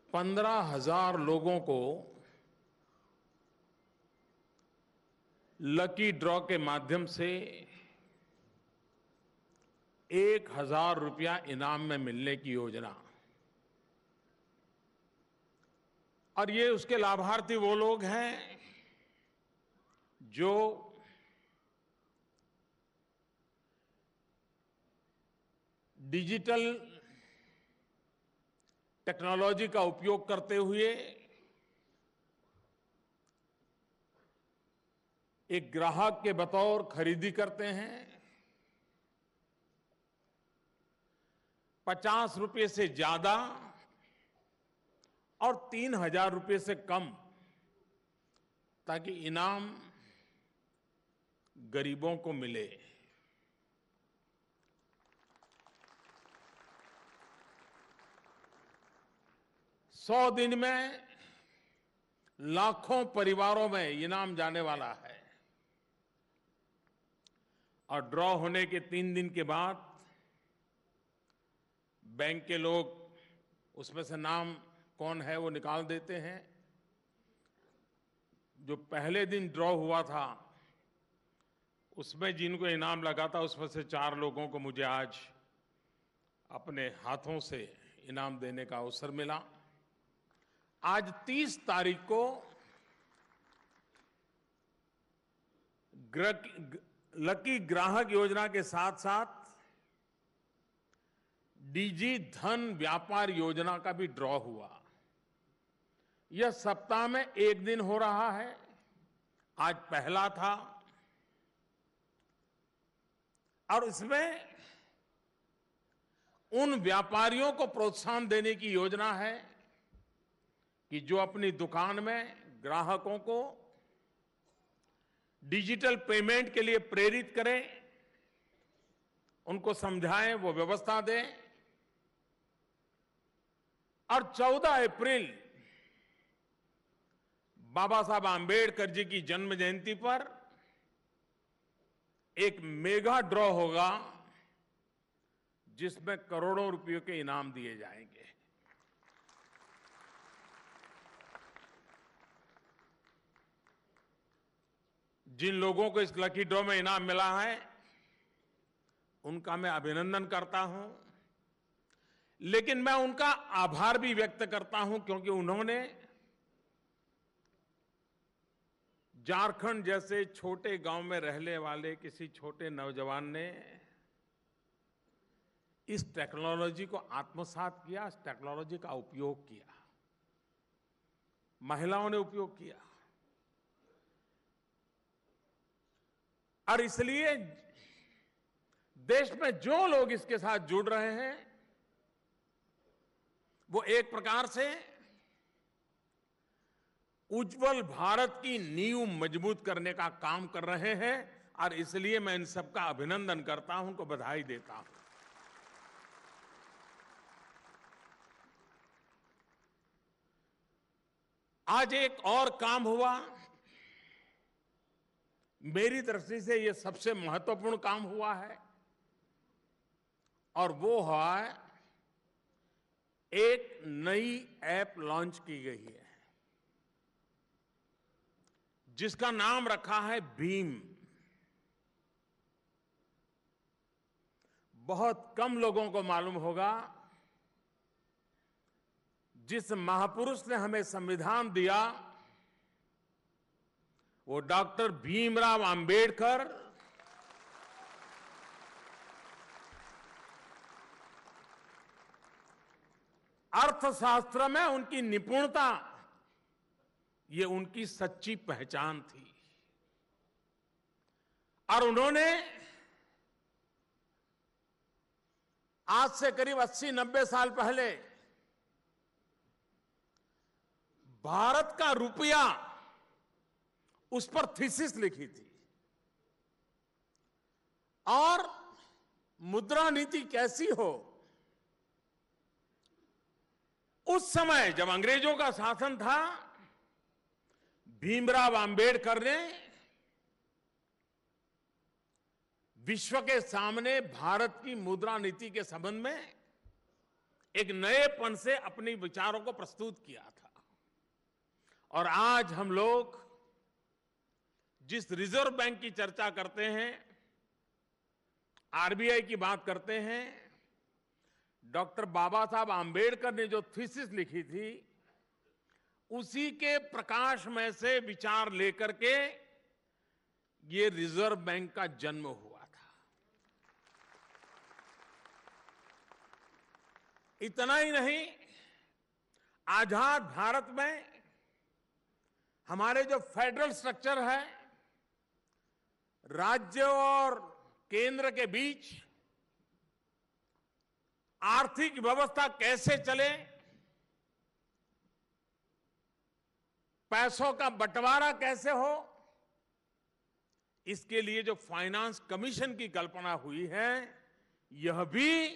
15,000 लोगों को लकी ड्रॉ के माध्यम से 1,000 रुपया इनाम में मिलने की योजना। और ये उसके लाभार्थी वो लोग हैं जो डिजिटल टेक्नोलॉजी का उपयोग करते हुए एक ग्राहक के बतौर खरीदी करते हैं, 50 रुपये से ज्यादा और 3,000 रुपये से कम, ताकि इनाम गरीबों को मिले। सौ दिन में लाखों परिवारों में इनाम जाने वाला है और ड्रॉ होने के 3 दिन के बाद बैंक के लोग उसमें से नाम कौन है वो निकाल देते हैं। जो पहले दिन ड्रॉ हुआ था उसमें जिनको इनाम लगा था उसमें से 4 लोगों को मुझे आज अपने हाथों से इनाम देने का अवसर मिला। आज 30 तारीख को लकी ग्राहक योजना के साथ साथ डिजी धन व्यापार योजना का भी ड्रॉ हुआ। यह सप्ताह में 1 दिन हो रहा है। आज पहला था और इसमें उन व्यापारियों को प्रोत्साहन देने की योजना है कि जो अपनी दुकान में ग्राहकों को डिजिटल पेमेंट के लिए प्रेरित करें, उनको समझाएं, वो व्यवस्था दें। और 14 अप्रैल बाबा साहब आंबेडकर जी की जन्म जयंती पर एक मेगा ड्रॉ होगा जिसमें करोड़ों रुपयों के इनाम दिए जाएंगे। जिन लोगों को इस लकी ड्रॉ में इनाम मिला है उनका मैं अभिनंदन करता हूं, लेकिन मैं उनका आभार भी व्यक्त करता हूं क्योंकि उन्होंने झारखंड जैसे छोटे गांव में रहने वाले किसी छोटे नौजवान ने इस टेक्नोलॉजी को आत्मसात किया, इस टेक्नोलॉजी का उपयोग किया, महिलाओं ने उपयोग किया। और इसलिए देश में जो लोग इसके साथ जुड़ रहे हैं वो एक प्रकार से उज्जवल भारत की नींव मजबूत करने का काम कर रहे हैं और इसलिए मैं इन सबका अभिनंदन करता हूं, उनको बधाई देता हूं। आज एक और काम हुआ, मेरी दृष्टि से यह सबसे महत्वपूर्ण काम हुआ है और वो है एक नई ऐप लॉन्च की गई है। जिसका नाम रखा है भीम। बहुत कम लोगों को मालूम होगा जिस महापुरुष ने हमें संविधान दिया वो डॉक्टर भीमराव अंबेडकर अर्थशास्त्र में उनकी निपुणता ये उनकी सच्ची पहचान थी। और उन्होंने आज से करीब 80-90 साल पहले भारत का रुपया उस पर थीसिस लिखी थी और मुद्रा नीति कैसी हो। उस समय जब अंग्रेजों का शासन था, भीमराव अंबेडकर ने विश्व के सामने भारत की मुद्रा नीति के संबंध में एक नएपन से अपने विचारों को प्रस्तुत किया था। और आज हम लोग जिस रिजर्व बैंक की चर्चा करते हैं, आरबीआई की बात करते हैं, डॉक्टर बाबा साहब आंबेडकर ने जो थीसिस लिखी थी उसी के प्रकाश में से विचार लेकर के ये रिजर्व बैंक का जन्म हुआ था। इतना ही नहीं, आजाद भारत में हमारे जो फेडरल स्ट्रक्चर है, राज्य और केंद्र के बीच आर्थिक व्यवस्था कैसे चले, पैसों का बंटवारा कैसे हो, इसके लिए जो फाइनेंस कमीशन की कल्पना हुई है, यह भी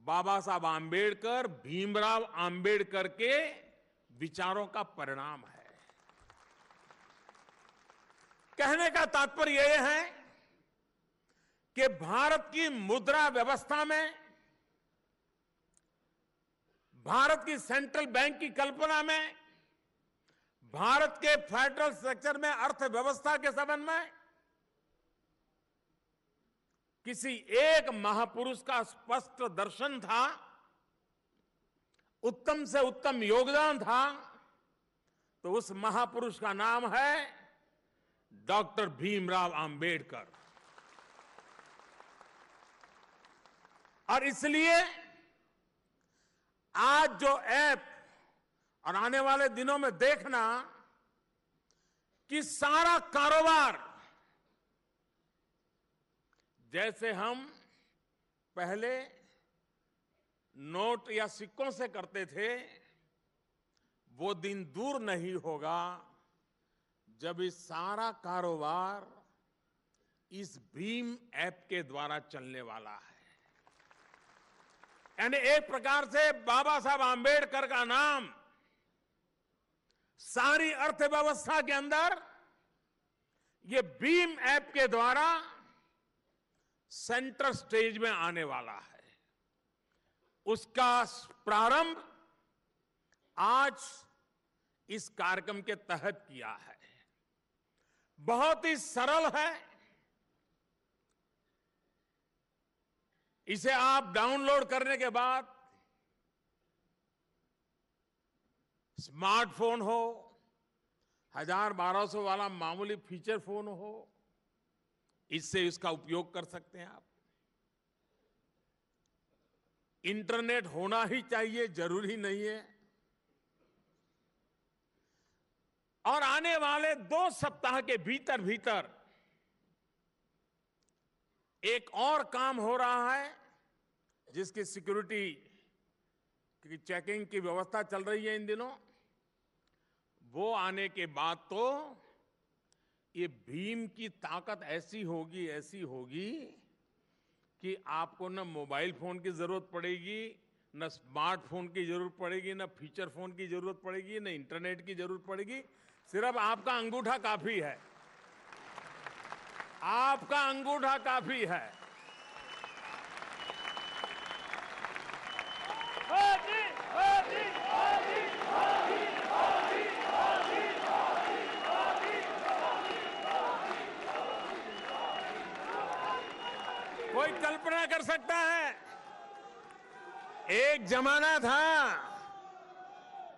बाबा साहब आंबेडकर, भीमराव आंबेडकर के विचारों का परिणाम है। कहने का तात्पर्य यह है कि भारत की मुद्रा व्यवस्था में, भारत की सेंट्रल बैंक की कल्पना में, भारत के फेडरल स्ट्रक्चर में, अर्थव्यवस्था के संबंध में किसी एक महापुरुष का स्पष्ट दर्शन था, उत्तम से उत्तम योगदान था, तो उस महापुरुष का नाम है डॉक्टर भीमराव अंबेडकर। और इसलिए आज जो ऐप और आने वाले दिनों में देखना कि सारा कारोबार जैसे हम पहले नोट या सिक्कों से करते थे, वो दिन दूर नहीं होगा जब इस सारा कारोबार इस भीम ऐप के द्वारा चलने वाला है। यानी एक प्रकार से बाबा साहब आंबेडकर का नाम सारी अर्थव्यवस्था के अंदर ये भीम ऐप के द्वारा सेंटर स्टेज में आने वाला है। उसका प्रारंभ आज इस कार्यक्रम के तहत किया है। बहुत ही सरल है। इसे आप डाउनलोड करने के बाद स्मार्टफोन हो, 1000-1200 वाला मामूली फीचर फोन हो, इससे इसका उपयोग कर सकते हैं आप। इंटरनेट होना ही चाहिए, जरूरी नहीं है। और आने वाले 2 सप्ताह के भीतर भीतर एक और काम हो रहा है जिसकी सिक्योरिटी की चेकिंग की व्यवस्था चल रही है इन दिनों। वो आने के बाद तो ये भीम की ताकत ऐसी होगी कि आपको न मोबाइल फोन की जरूरत पड़ेगी, न स्मार्टफोन की जरूरत पड़ेगी, न फीचर फोन की जरूरत पड़ेगी, न इंटरनेट की जरूरत पड़ेगी। सिर्फ आपका अंगूठा काफी है। आपका अंगूठा काफी है। कर सकता है? एक जमाना था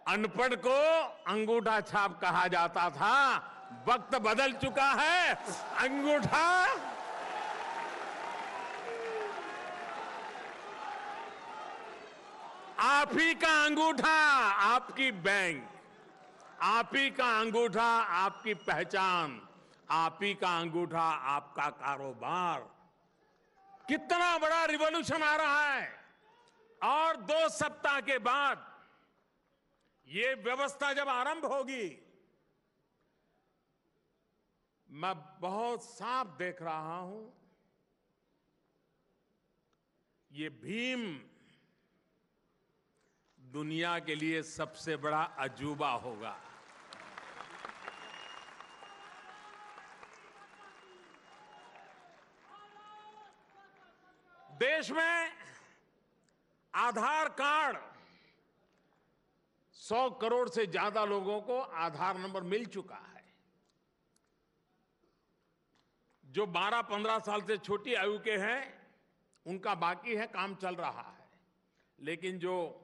अनपढ़ को अंगूठा छाप कहा जाता था। वक्त बदल चुका है। अंगूठा आप ही का अंगूठा आपकी बैंक, आप ही का अंगूठा आपकी पहचान, आप ही का अंगूठा आपका कारोबार। कितना बड़ा रिवॉल्यूशन आ रहा है। और 2 सप्ताह के बाद ये व्यवस्था जब आरंभ होगी, मैं बहुत साफ देख रहा हूं, ये भीम दुनिया के लिए सबसे बड़ा अजूबा होगा। देश में आधार कार्ड 100 करोड़ से ज्यादा लोगों को आधार नंबर मिल चुका है। जो 12-15 साल से छोटी आयु के हैं उनका बाकी है, काम चल रहा है। लेकिन जो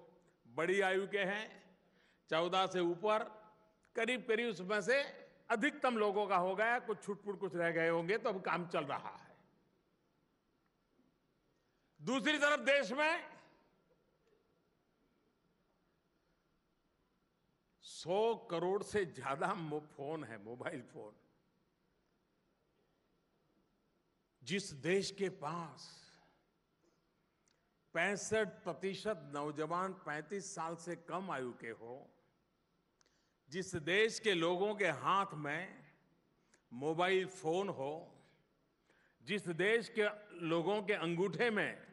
बड़ी आयु के हैं 14 से ऊपर, करीब करीब उसमें से अधिकतम लोगों का हो गया। कुछ छुटपुट कुछ रह गए होंगे, तो अब काम चल रहा है। दूसरी तरफ देश में 100 करोड़ से ज्यादा फोन है, मोबाइल फोन। जिस देश के पास 65% नौजवान 35 साल से कम आयु के हो, जिस देश के लोगों के हाथ में मोबाइल फोन हो, जिस देश के लोगों के अंगूठे में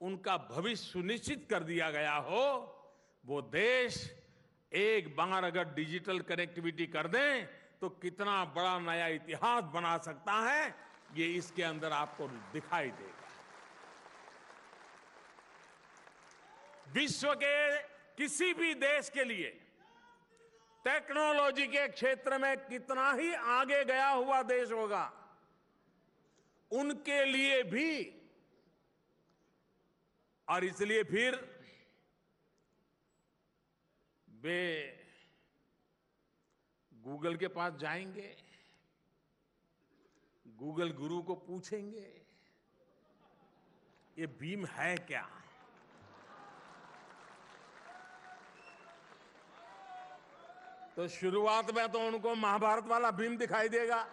उनका भविष्य सुनिश्चित कर दिया गया हो, वो देश एक बार अगर डिजिटल कनेक्टिविटी कर दें तो कितना बड़ा नया इतिहास बना सकता है, ये इसके अंदर आपको दिखाई देगा। विश्व के किसी भी देश के लिए टेक्नोलॉजी के क्षेत्र में कितना ही आगे गया हुआ देश होगा, उनके लिए भी, और इसलिए फिर वे गूगल के पास जाएंगे, गूगल गुरु को पूछेंगे ये भीम है क्या। तो शुरुआत में तो उनको महाभारत वाला भीम दिखाई देगा।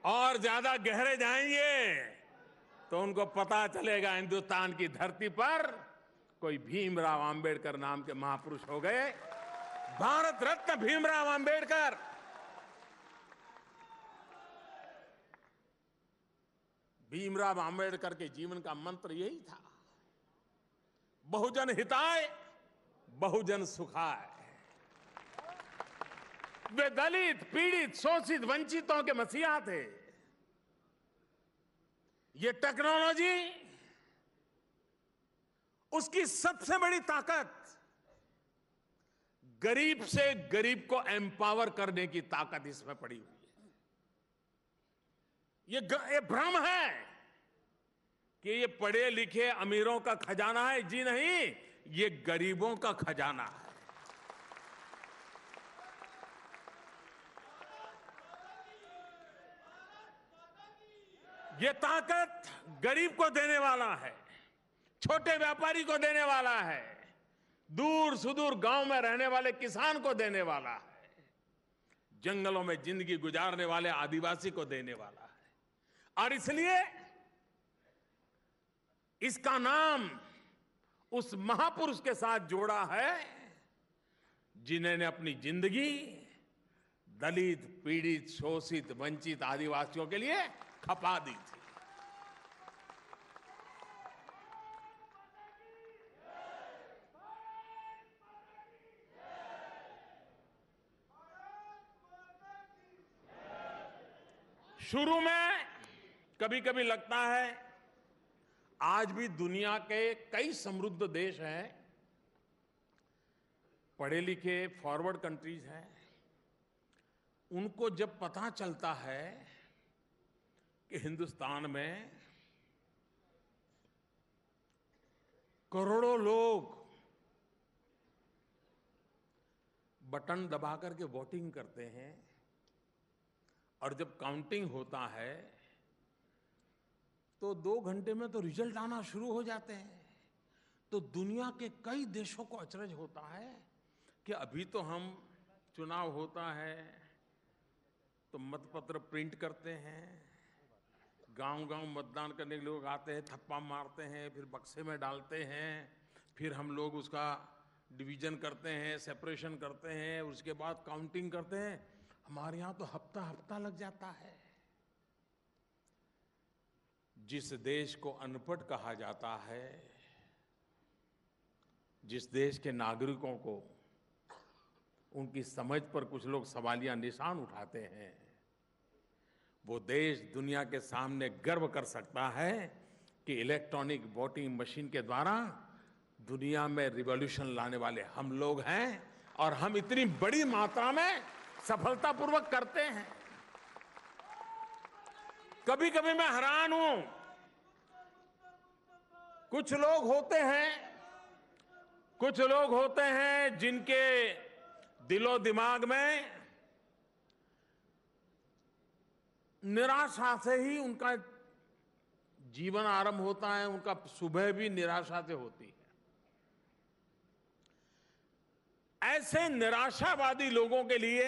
और ज्यादा गहरे जाएंगे तो उनको पता चलेगा हिंदुस्तान की धरती पर कोई भीमराव अंबेडकर नाम के महापुरुष हो गए। भारत रत्न भीमराव अंबेडकर। भीमराव अंबेडकर के जीवन का मंत्र यही था, बहुजन हिताय बहुजन सुखाय। वे दलित, पीड़ित, शोषित, वंचितों के मसीहा थे। ये टेक्नोलॉजी उसकी सबसे बड़ी ताकत गरीब से गरीब को एम्पावर करने की ताकत इसमें पड़ी हुई है। ये भ्रम है कि ये पढ़े लिखे अमीरों का खजाना है। जी नहीं, ये गरीबों का खजाना है। ये ताकत गरीब को देने वाला है, छोटे व्यापारी को देने वाला है, दूर सुदूर गांव में रहने वाले किसान को देने वाला है, जंगलों में जिंदगी गुजारने वाले आदिवासी को देने वाला है। और इसलिए इसका नाम उस महापुरुष के साथ जोड़ा है जिन्होंने अपनी जिंदगी दलित, पीड़ित, शोषित, वंचित आदिवासियों के लिए खपा दी थी। शुरू में कभी कभी लगता है आज भी दुनिया के कई समृद्ध देश हैं पढ़े लिखे फॉरवर्ड कंट्रीज हैं, उनको जब पता चलता है कि हिंदुस्तान में करोड़ों लोग बटन दबा करके वोटिंग करते हैं और जब काउंटिंग होता है तो 2 घंटे में तो रिजल्ट आना शुरू हो जाते हैं, तो दुनिया के कई देशों को अचरज होता है कि अभी तो हम चुनाव होता है तो मतपत्र प्रिंट करते हैं, गांव-गांव मतदान करने के लोग आते हैं, थप्पा मारते हैं, फिर बक्से में डालते हैं, फिर हम लोग उसका डिवीजन करते हैं, सेपरेशन करते हैं, उसके बाद काउंटिंग करते हैं। हमारे यहाँ तो हफ्ता लग जाता है। जिस देश को अनपढ़ कहा जाता है, जिस देश के नागरिकों को उनकी समझ पर कुछ लोग सवालिया निशान उठाते हैं, वो देश दुनिया के सामने गर्व कर सकता है कि इलेक्ट्रॉनिक वोटिंग मशीन के द्वारा दुनिया में रिवॉल्यूशन लाने वाले हम लोग हैं और हम इतनी बड़ी मात्रा में सफलतापूर्वक करते हैं। कभी कभी मैं हैरान हूं, कुछ लोग होते हैं जिनके दिलो दिमाग में निराशा से ही उनका जीवन आरंभ होता है, उनका सुबह भी निराशा से होती है। ऐसे निराशावादी लोगों के लिए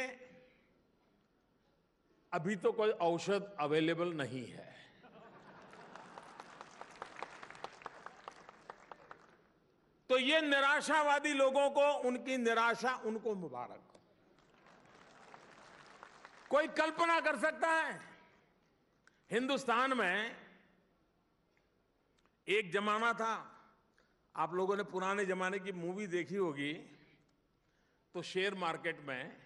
अभी तो कोई औषध अवेलेबल नहीं है। तो ये निराशावादी लोगों को उनकी निराशा उनको मुबारक। कोई कल्पना कर सकता है हिंदुस्तान में एक जमाना था, आप लोगों ने पुराने जमाने की मूवी देखी होगी, तो शेयर मार्केट में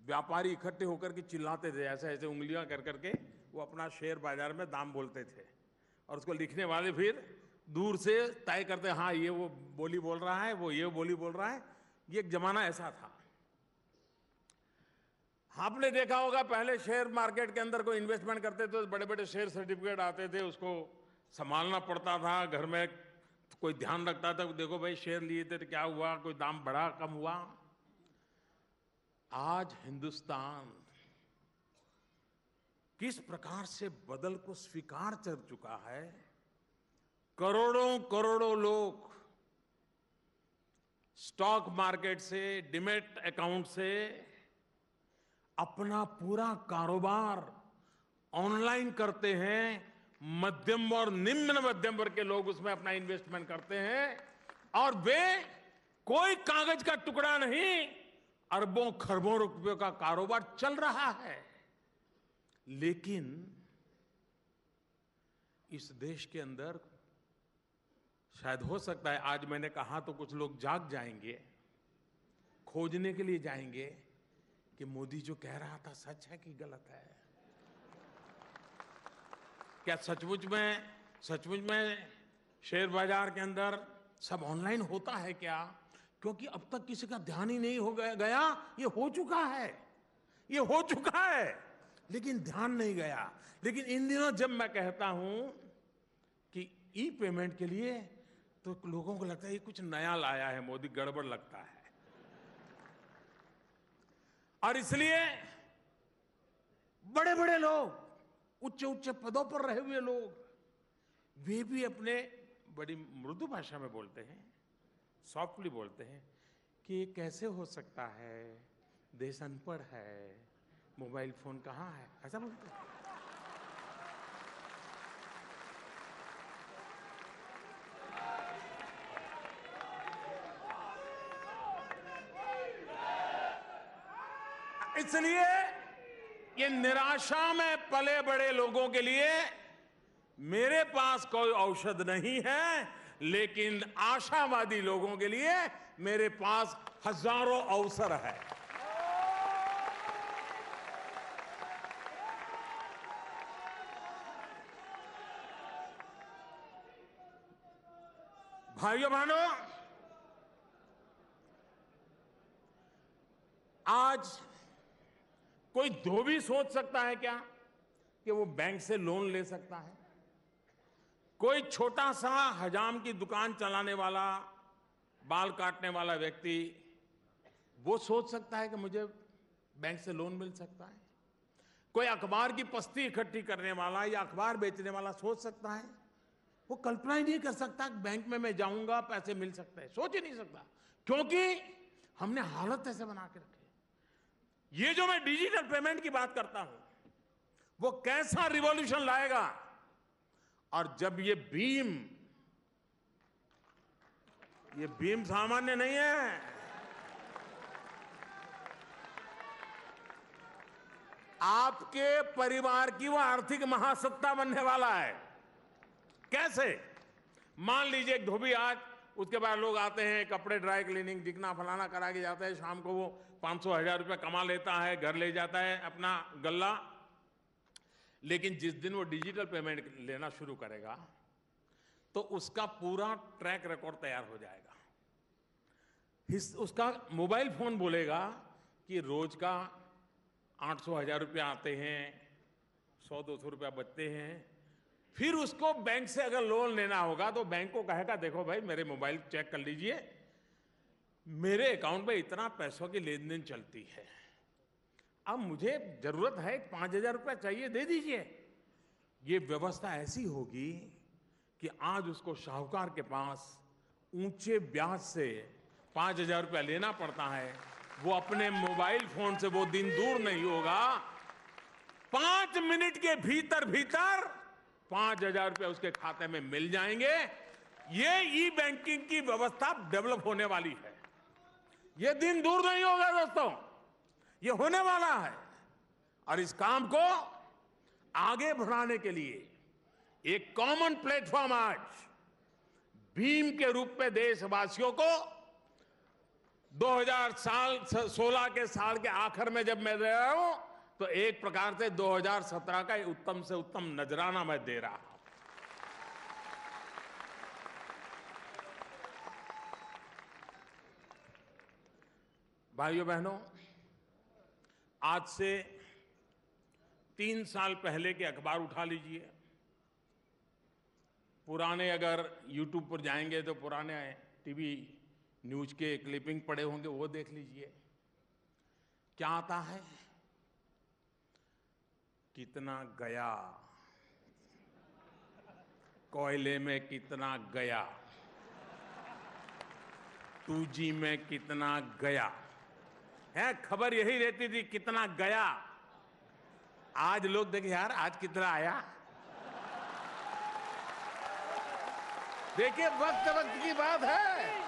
व्यापारी इकट्ठे होकर के चिल्लाते थे, ऐसे ऐसे उंगलियां कर करके वो अपना शेयर बाजार में दाम बोलते थे और उसको लिखने वाले फिर दूर से तय करते, हाँ ये वो बोली बोल रहा है, वो ये बोली बोल रहा है। ये एक जमाना ऐसा था। आपने देखा होगा पहले शेयर मार्केट के अंदर कोई इन्वेस्टमेंट करते तो बड़े बड़े शेयर सर्टिफिकेट आते थे, उसको संभालना पड़ता था, घर में कोई ध्यान रखता था, देखो भाई शेयर लिए थे तो क्या हुआ, कोई दाम बढ़ा कम हुआ। आज हिंदुस्तान किस प्रकार से बदल को स्वीकार कर चुका है। करोड़ों करोड़ों लोग स्टॉक मार्केट से, डीमैट अकाउंट से अपना पूरा कारोबार ऑनलाइन करते हैं। मध्यम और निम्न मध्यम वर्ग के लोग उसमें अपना इन्वेस्टमेंट करते हैं और वे कोई कागज का टुकड़ा नहीं, अरबों खरबों रुपयों का कारोबार चल रहा है। लेकिन इस देश के अंदर शायद हो सकता है आज मैंने कहा तो कुछ लोग जाग जाएंगे, खोजने के लिए जाएंगे कि मोदी जो कह रहा था सच है कि गलत है। क्या सचमुच में शेयर बाजार के अंदर सब ऑनलाइन होता है क्या? क्योंकि अब तक किसी का ध्यान ही नहीं हो गया। ये हो चुका है लेकिन ध्यान नहीं गया। लेकिन इन दिनों जब मैं कहता हूं कि ई पेमेंट के लिए, तो लोगों को लगता है ये कुछ नया लाया है मोदी, गड़बड़ लगता है। और इसलिए बड़े बड़े लोग, उच्च पदों पर रहे हुए लोग, वे भी अपने बड़ी मृदु भाषा में बोलते हैं, सॉफ्टली बोलते हैं कि ये कैसे हो सकता है, देश अनपढ़ है, मोबाइल फोन कहाँ है, ऐसा बोलते हैं। इसलिए ये निराशा में पले बड़े लोगों के लिए मेरे पास कोई औषध नहीं है, लेकिन आशावादी लोगों के लिए मेरे पास हजारों अवसर है। भाइयों बहनों, आज कोई धोबी सोच सकता है क्या कि वो बैंक से लोन ले सकता है? कोई छोटा सा हजाम की दुकान चलाने वाला, बाल काटने वाला व्यक्ति वो सोच सकता है कि मुझे बैंक से लोन मिल सकता है? कोई अखबार की पस्ती इकट्ठी करने वाला या अखबार बेचने वाला सोच सकता है? वो कल्पना ही नहीं कर सकता कि बैंक में मैं जाऊंगा पैसे मिल सकते हैं। सोच ही नहीं सकता, क्योंकि हमने हालत ऐसे बना के रखी। ये जो मैं डिजिटल पेमेंट की बात करता हूं, वो कैसा रिवॉल्यूशन लाएगा। और जब ये भीम सामान्य नहीं है। आपके परिवार की वो आर्थिक महासत्ता बनने वाला है। कैसे? मान लीजिए एक धोबी आज, उसके बाद लोग आते हैं, कपड़े ड्राई क्लीनिंग दिखना फलाना करा के जाते हैं, शाम को वो 500-1000 रुपये कमा लेता है, घर ले जाता है अपना गल्ला। लेकिन जिस दिन वो डिजिटल पेमेंट लेना शुरू करेगा तो उसका पूरा ट्रैक रिकॉर्ड तैयार हो जाएगा। उसका मोबाइल फोन बोलेगा कि रोज का 800-1000 रुपये आते हैं, 100-200 रुपया बचते हैं। फिर उसको बैंक से अगर लोन लेना होगा तो बैंक को कहेगा, देखो भाई मेरे मोबाइल चेक कर लीजिए, मेरे अकाउंट में इतना पैसों की लेन देन चलती है, अब मुझे जरूरत है 5000 रुपया चाहिए, दे दीजिए। ये व्यवस्था ऐसी होगी कि आज उसको साहूकार के पास ऊंचे ब्याज से 5000 रुपया लेना पड़ता है, वो अपने मोबाइल फोन से वो दिन दूर नहीं होगा, 5 मिनट के भीतर 5000 रुपया उसके खाते में मिल जाएंगे। ये ई बैंकिंग की व्यवस्था डेवलप होने वाली है। ये दिन दूर नहीं होगा दोस्तों, ये होने वाला है। और इस काम को आगे बढ़ाने के लिए एक कॉमन प्लेटफॉर्म आज भीम के रूप में देशवासियों को 2016 के साल के आखिर में जब मैं दे रहा हूं तो एक प्रकार से 2017 का उत्तम से उत्तम नजराना मैं दे रहा हूं। भाइयों बहनों, आज से 3 साल पहले के अखबार उठा लीजिए, पुराने अगर YouTube पर जाएंगे तो पुराने टीवी न्यूज के क्लिपिंग पड़े होंगे, वो देख लीजिए। क्या आता है? कितना गया, कोयले में कितना गया, 2G में कितना गया है। खबर यही रहती थी कितना गया। आज लोग देखे यार आज कितना आया। देखिए वक्त की बात है।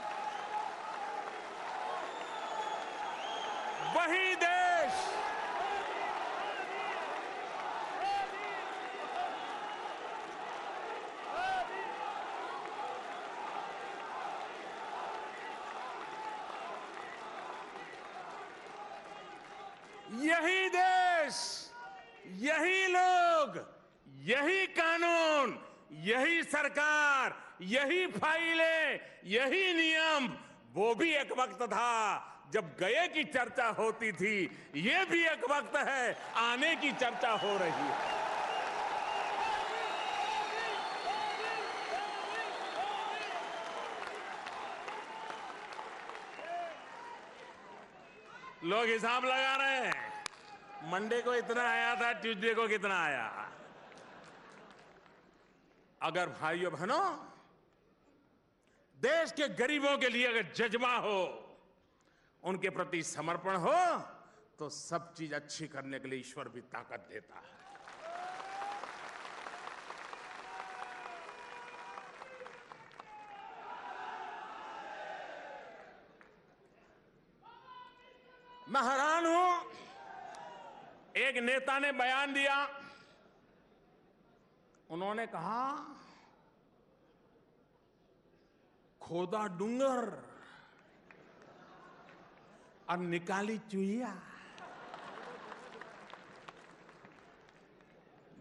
वही देश यही देश, यही लोग, यही कानून, यही सरकार, यही फाइलें, यही नियम, वो भी एक वक्त था जब गए की चर्चा होती थी। ये भी एक वक्त है आने की चर्चा हो रही है। लोग हिसाब लगा रहे हैं, मंडे को इतना आया था, ट्यूसडे को कितना आया। अगर भाइयों बहनों देश के गरीबों के लिए अगर जज्बा हो, उनके प्रति समर्पण हो, तो सब चीज अच्छी करने के लिए ईश्वर भी ताकत देता है। मैं हैरान हूं, एक नेता ने बयान दिया, उन्होंने कहा खोदा डूंगर और निकाली चुहिया।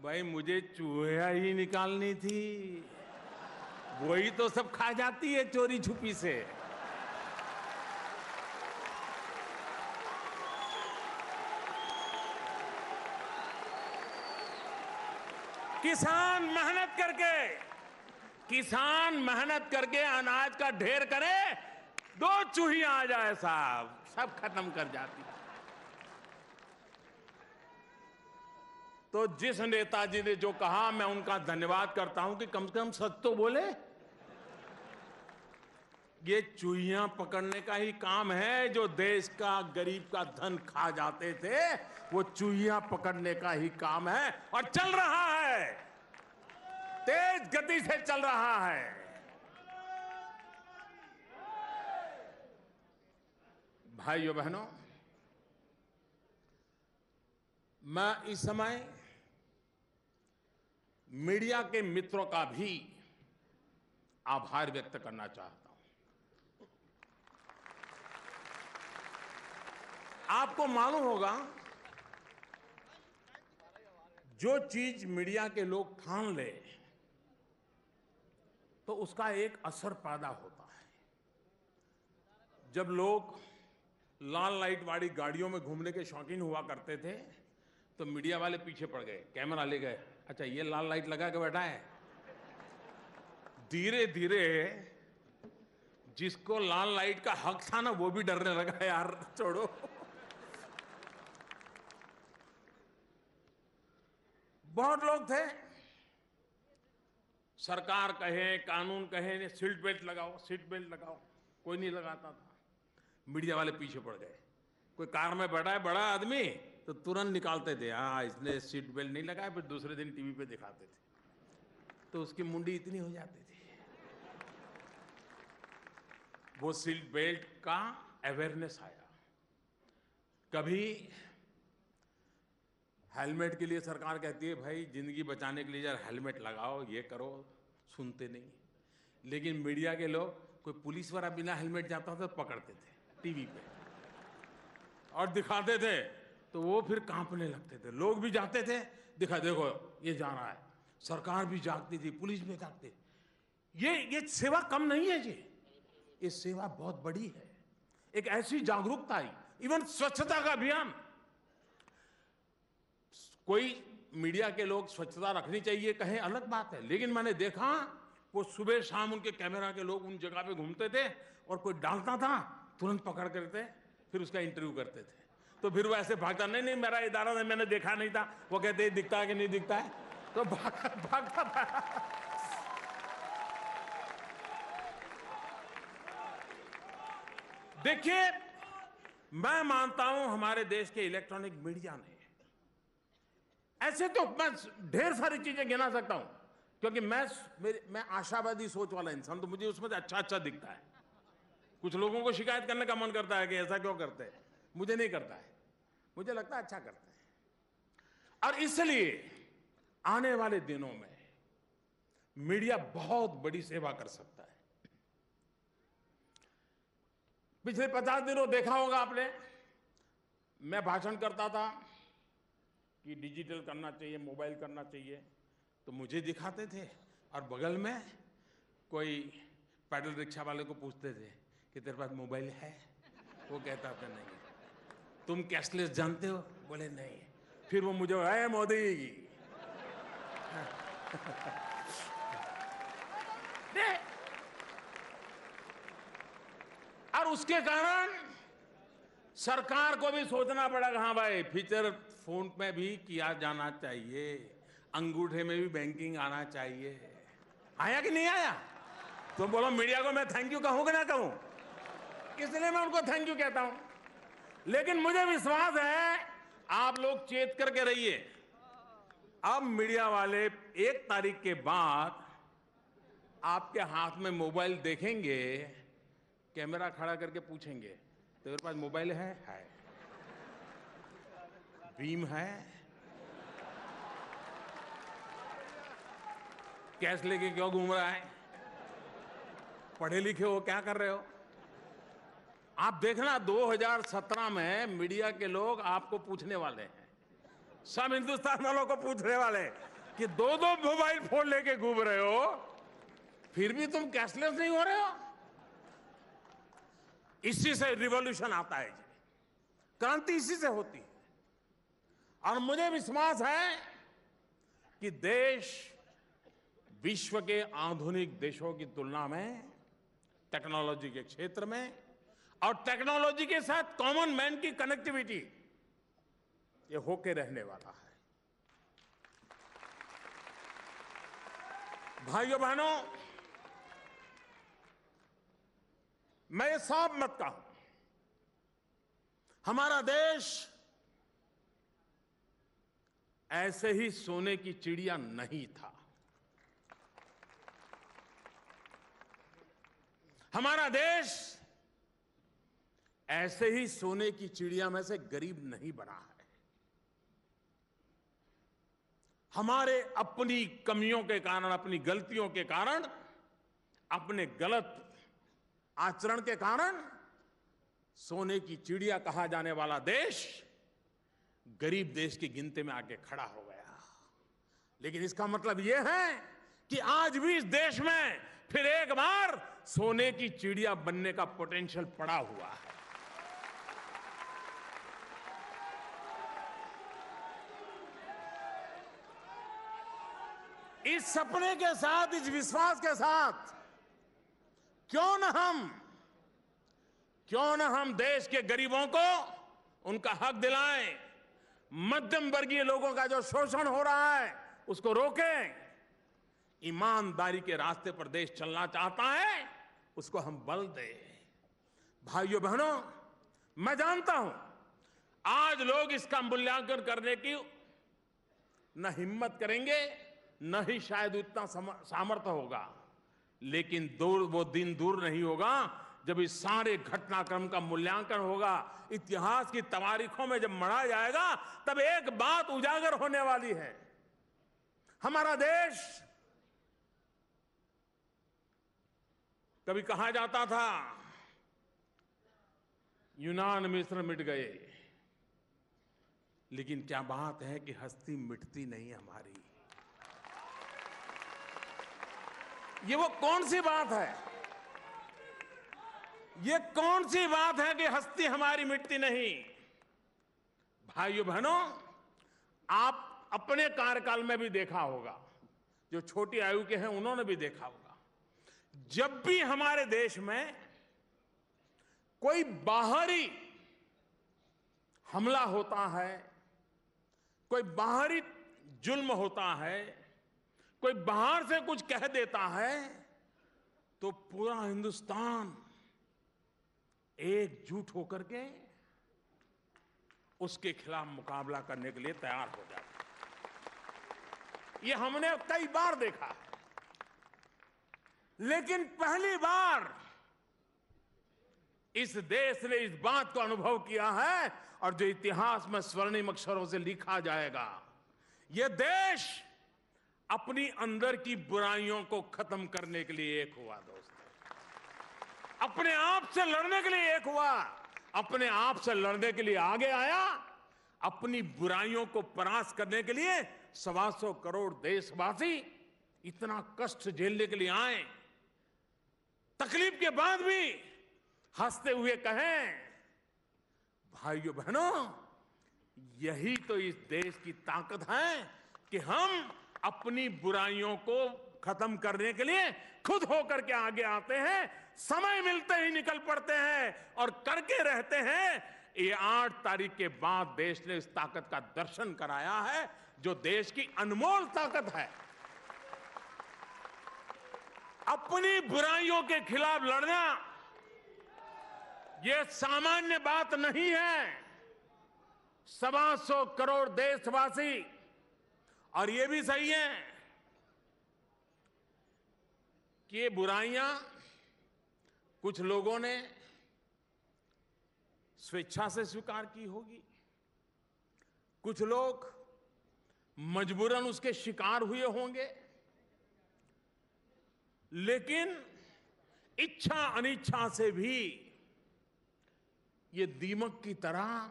भाई मुझे चूहिया ही निकालनी थी, वही तो सब खा जाती है चोरी छुपी से। किसान मेहनत करके अनाज का ढेर करे, 2 चूहियां आ जाए साहब, सब खत्म कर जाती। तो जिस नेताजी ने जो कहा, मैं उनका धन्यवाद करता हूं कि कम से कम सच तो बोले। ये चूहियां पकड़ने का ही काम है, जो देश का गरीब का धन खा जाते थे, वो चूहियां पकड़ने का ही काम है, और चल रहा है, तेज गति से चल रहा है। भाइयों बहनों, मैं इस समय मीडिया के मित्रों का भी आभार व्यक्त करना चाहता हूं। आपको मालूम होगा, जो चीज मीडिया के लोग ठान ले तो उसका एक असर पैदा होता है। जब लोग लाल लाइट वाली गाड़ियों में घूमने के शौकीन हुआ करते थे, तो मीडिया वाले पीछे पड़ गए, कैमरा ले गए, अच्छा ये लाल लाइट लगा के बैठा है। धीरे धीरे जिसको लाल लाइट का हक था ना, वो भी डरने लगा, यार छोड़ो। बहुत लोग थे, सरकार कहे, कानून कहे, सीट बेल्ट लगाओ, सीट बेल्ट लगाओ, कोई नहीं लगाता था। मीडिया वाले पीछे पड़ गए। कोई कार में बैठा है बड़ा आदमी, तो तुरंत निकालते थे, हाँ इसने सीट बेल्ट नहीं लगाया, फिर दूसरे दिन टीवी पे दिखाते थे, तो उसकी मुंडी इतनी हो जाती थी। वो सीट बेल्ट का अवेयरनेस आया। कभी हेलमेट के लिए सरकार कहती है, भाई जिंदगी बचाने के लिए यार हेलमेट लगाओ, ये करो, सुनते नहीं। लेकिन मीडिया के लोग, कोई पुलिस वाला बिना हेलमेट जाता था तो पकड़ते थे टीवी पे और दिखाते थे, तो वो फिर कांपने लगते थे। लोग भी जाते थे, दिखा देखो ये जा रहा है। सरकार भी जागती थी, पुलिस भी जागती। ये सेवा कम नहीं है जी, ये सेवा बहुत बड़ी है। एक ऐसी जागरूकता आई, इवन स्वच्छता का अभियान। कोई मीडिया के लोग स्वच्छता रखनी चाहिए कहें, अलग बात है, लेकिन मैंने देखा वो सुबह शाम उनके कैमरा के लोग उन जगह पे घूमते थे, और कोई डालता था तुरंत पकड़ करते, फिर उसका इंटरव्यू करते थे। तो फिर वो ऐसे भागता, नहीं मेरा इदारा है, मैंने देखा नहीं था। वो कहते दिखता है कि नहीं दिखता है, तो भागता था। देखिए, मैं मानता हूं हमारे देश के इलेक्ट्रॉनिक मीडिया ने, ऐसे तो मैं ढेर सारी चीजें गिना सकता हूं, क्योंकि मैं आशावादी सोच वाला इंसान, तो मुझे उसमें अच्छा दिखता है। कुछ लोगों को शिकायत करने का मन करता है कि ऐसा क्यों करते हैं, मुझे नहीं करता है, मुझे लगता है अच्छा करते हैं। और इसलिए आने वाले दिनों में मीडिया बहुत बड़ी सेवा कर सकता है। पिछले 50 दिनों देखा होगा आपने, मैं भाषण करता था कि डिजिटल करना चाहिए, मोबाइल करना चाहिए, तो मुझे दिखाते थे, और बगल में कोई पैडल रिक्शा वाले को पूछते थे कि तेरे पास मोबाइल है? वो कहता था नहीं। तुम कैशलेस जानते हो? बोले नहीं। फिर वो मुझे, है मोदी और उसके कारण सरकार को भी सोचना पड़ा, हाँ भाई फीचर फोन में भी किया जाना चाहिए, अंगूठे में भी बैंकिंग आना चाहिए। आया कि नहीं आया? तो बोलो मीडिया को मैं थैंक यू कहूं कि ना कहूं? इसलिए मैं उनको थैंक यू कहता हूं। लेकिन मुझे विश्वास है आप लोग चेत करके रहिए। अब मीडिया वाले 1 तारीख के बाद आपके हाथ में मोबाइल देखेंगे, कैमरा खड़ा करके पूछेंगे, तेरे पास मोबाइल है? है। भीम है? कैश लेके क्यों घूम रहा है? पढ़े लिखे हो, क्या कर रहे हो? आप देखना 2017 में मीडिया के लोग आपको पूछने वाले हैं, सब हिंदुस्तान वालों को पूछने वाले कि 2 मोबाइल फोन लेके घूम रहे हो, फिर भी तुम कैशलेस नहीं हो रहे हो। इसी से रिवॉल्यूशन आता है जी, क्रांति इसी से होती है। और मुझे विश्वास है कि देश विश्व के आधुनिक देशों की तुलना में टेक्नोलॉजी के क्षेत्र में और टेक्नोलॉजी के साथ कॉमन मैन की कनेक्टिविटी ये होके रहने वाला है। भाइयों बहनों, मैं ये साफ मत कहूं, हमारा देश ऐसे ही सोने की चिड़िया नहीं था। हमारा देश ऐसे ही सोने की चिड़िया में से गरीब नहीं बना है। हमारे अपनी कमियों के कारण, अपनी गलतियों के कारण, अपने गलत आचरण के कारण सोने की चिड़िया कहा जाने वाला देश गरीब देश की गिनती में आके खड़ा हो गया। लेकिन इसका मतलब यह है कि आज भी इस देश में फिर एक बार सोने की चिड़िया बनने का पोटेंशियल पड़ा हुआ है। इस सपने के साथ, इस विश्वास के साथ क्यों न हम देश के गरीबों को उनका हक दिलाएं, मध्यम वर्गीय लोगों का जो शोषण हो रहा है उसको रोकें, ईमानदारी के रास्ते पर देश चलना चाहता है उसको हम बल दें। भाइयों बहनों, मैं जानता हूं आज लोग इसका मूल्यांकन करने की न हिम्मत करेंगे, न ही शायद उतना सामर्थ्य होगा, लेकिन वो दिन दूर नहीं होगा जब इस सारे घटनाक्रम का मूल्यांकन होगा, इतिहास की तवारीखों में जब मढ़ा जाएगा, तब एक बात उजागर होने वाली है। हमारा देश, कभी कहा जाता था यूनान मिस्र मिट गए, लेकिन क्या बात है कि हस्ती मिटती नहीं हमारी। ये वो कौन सी बात है, ये कौन सी बात है कि हस्ती हमारी मिटती नहीं। भाइयों बहनों, आप अपने कार्यकाल में भी देखा होगा, जो छोटी आयु के हैं उन्होंने भी देखा होगा, जब भी हमारे देश में कोई बाहरी हमला होता है, कोई बाहरी जुल्म होता है, कोई बाहर से कुछ कह देता है, तो पूरा हिंदुस्तान एकजुट होकर के उसके खिलाफ मुकाबला करने के लिए तैयार हो जाता है। ये हमने कई बार देखा है, लेकिन पहली बार इस देश ने इस बात को अनुभव किया है और जो इतिहास में स्वर्णिम अक्षरों से लिखा जाएगा, यह देश अपनी अंदर की बुराइयों को खत्म करने के लिए एक हुआ। दोस्तों, अपने आप से लड़ने के लिए एक हुआ, अपने आप से लड़ने के लिए आगे आया, अपनी बुराइयों को परास्त करने के लिए 125 करोड़ देशवासी इतना कष्ट झेलने के लिए आए, तकलीफ के बाद भी हंसते हुए कहें, भाइयों बहनों, यही तो इस देश की ताकत है कि हम अपनी बुराइयों को खत्म करने के लिए खुद होकर के आगे आते हैं, समय मिलते ही निकल पड़ते हैं और करके रहते हैं। ये 8 तारीख के बाद देश ने इस ताकत का दर्शन कराया है, जो देश की अनमोल ताकत है। अपनी बुराइयों के खिलाफ लड़ना ये सामान्य बात नहीं है। 125 करोड़ देशवासी, और ये भी सही है कि ये बुराइयां कुछ लोगों ने स्वेच्छा से स्वीकार की होगी, कुछ लोग मजबूरन उसके शिकार हुए होंगे, लेकिन इच्छा अनिच्छा से भी ये दीमक की तरह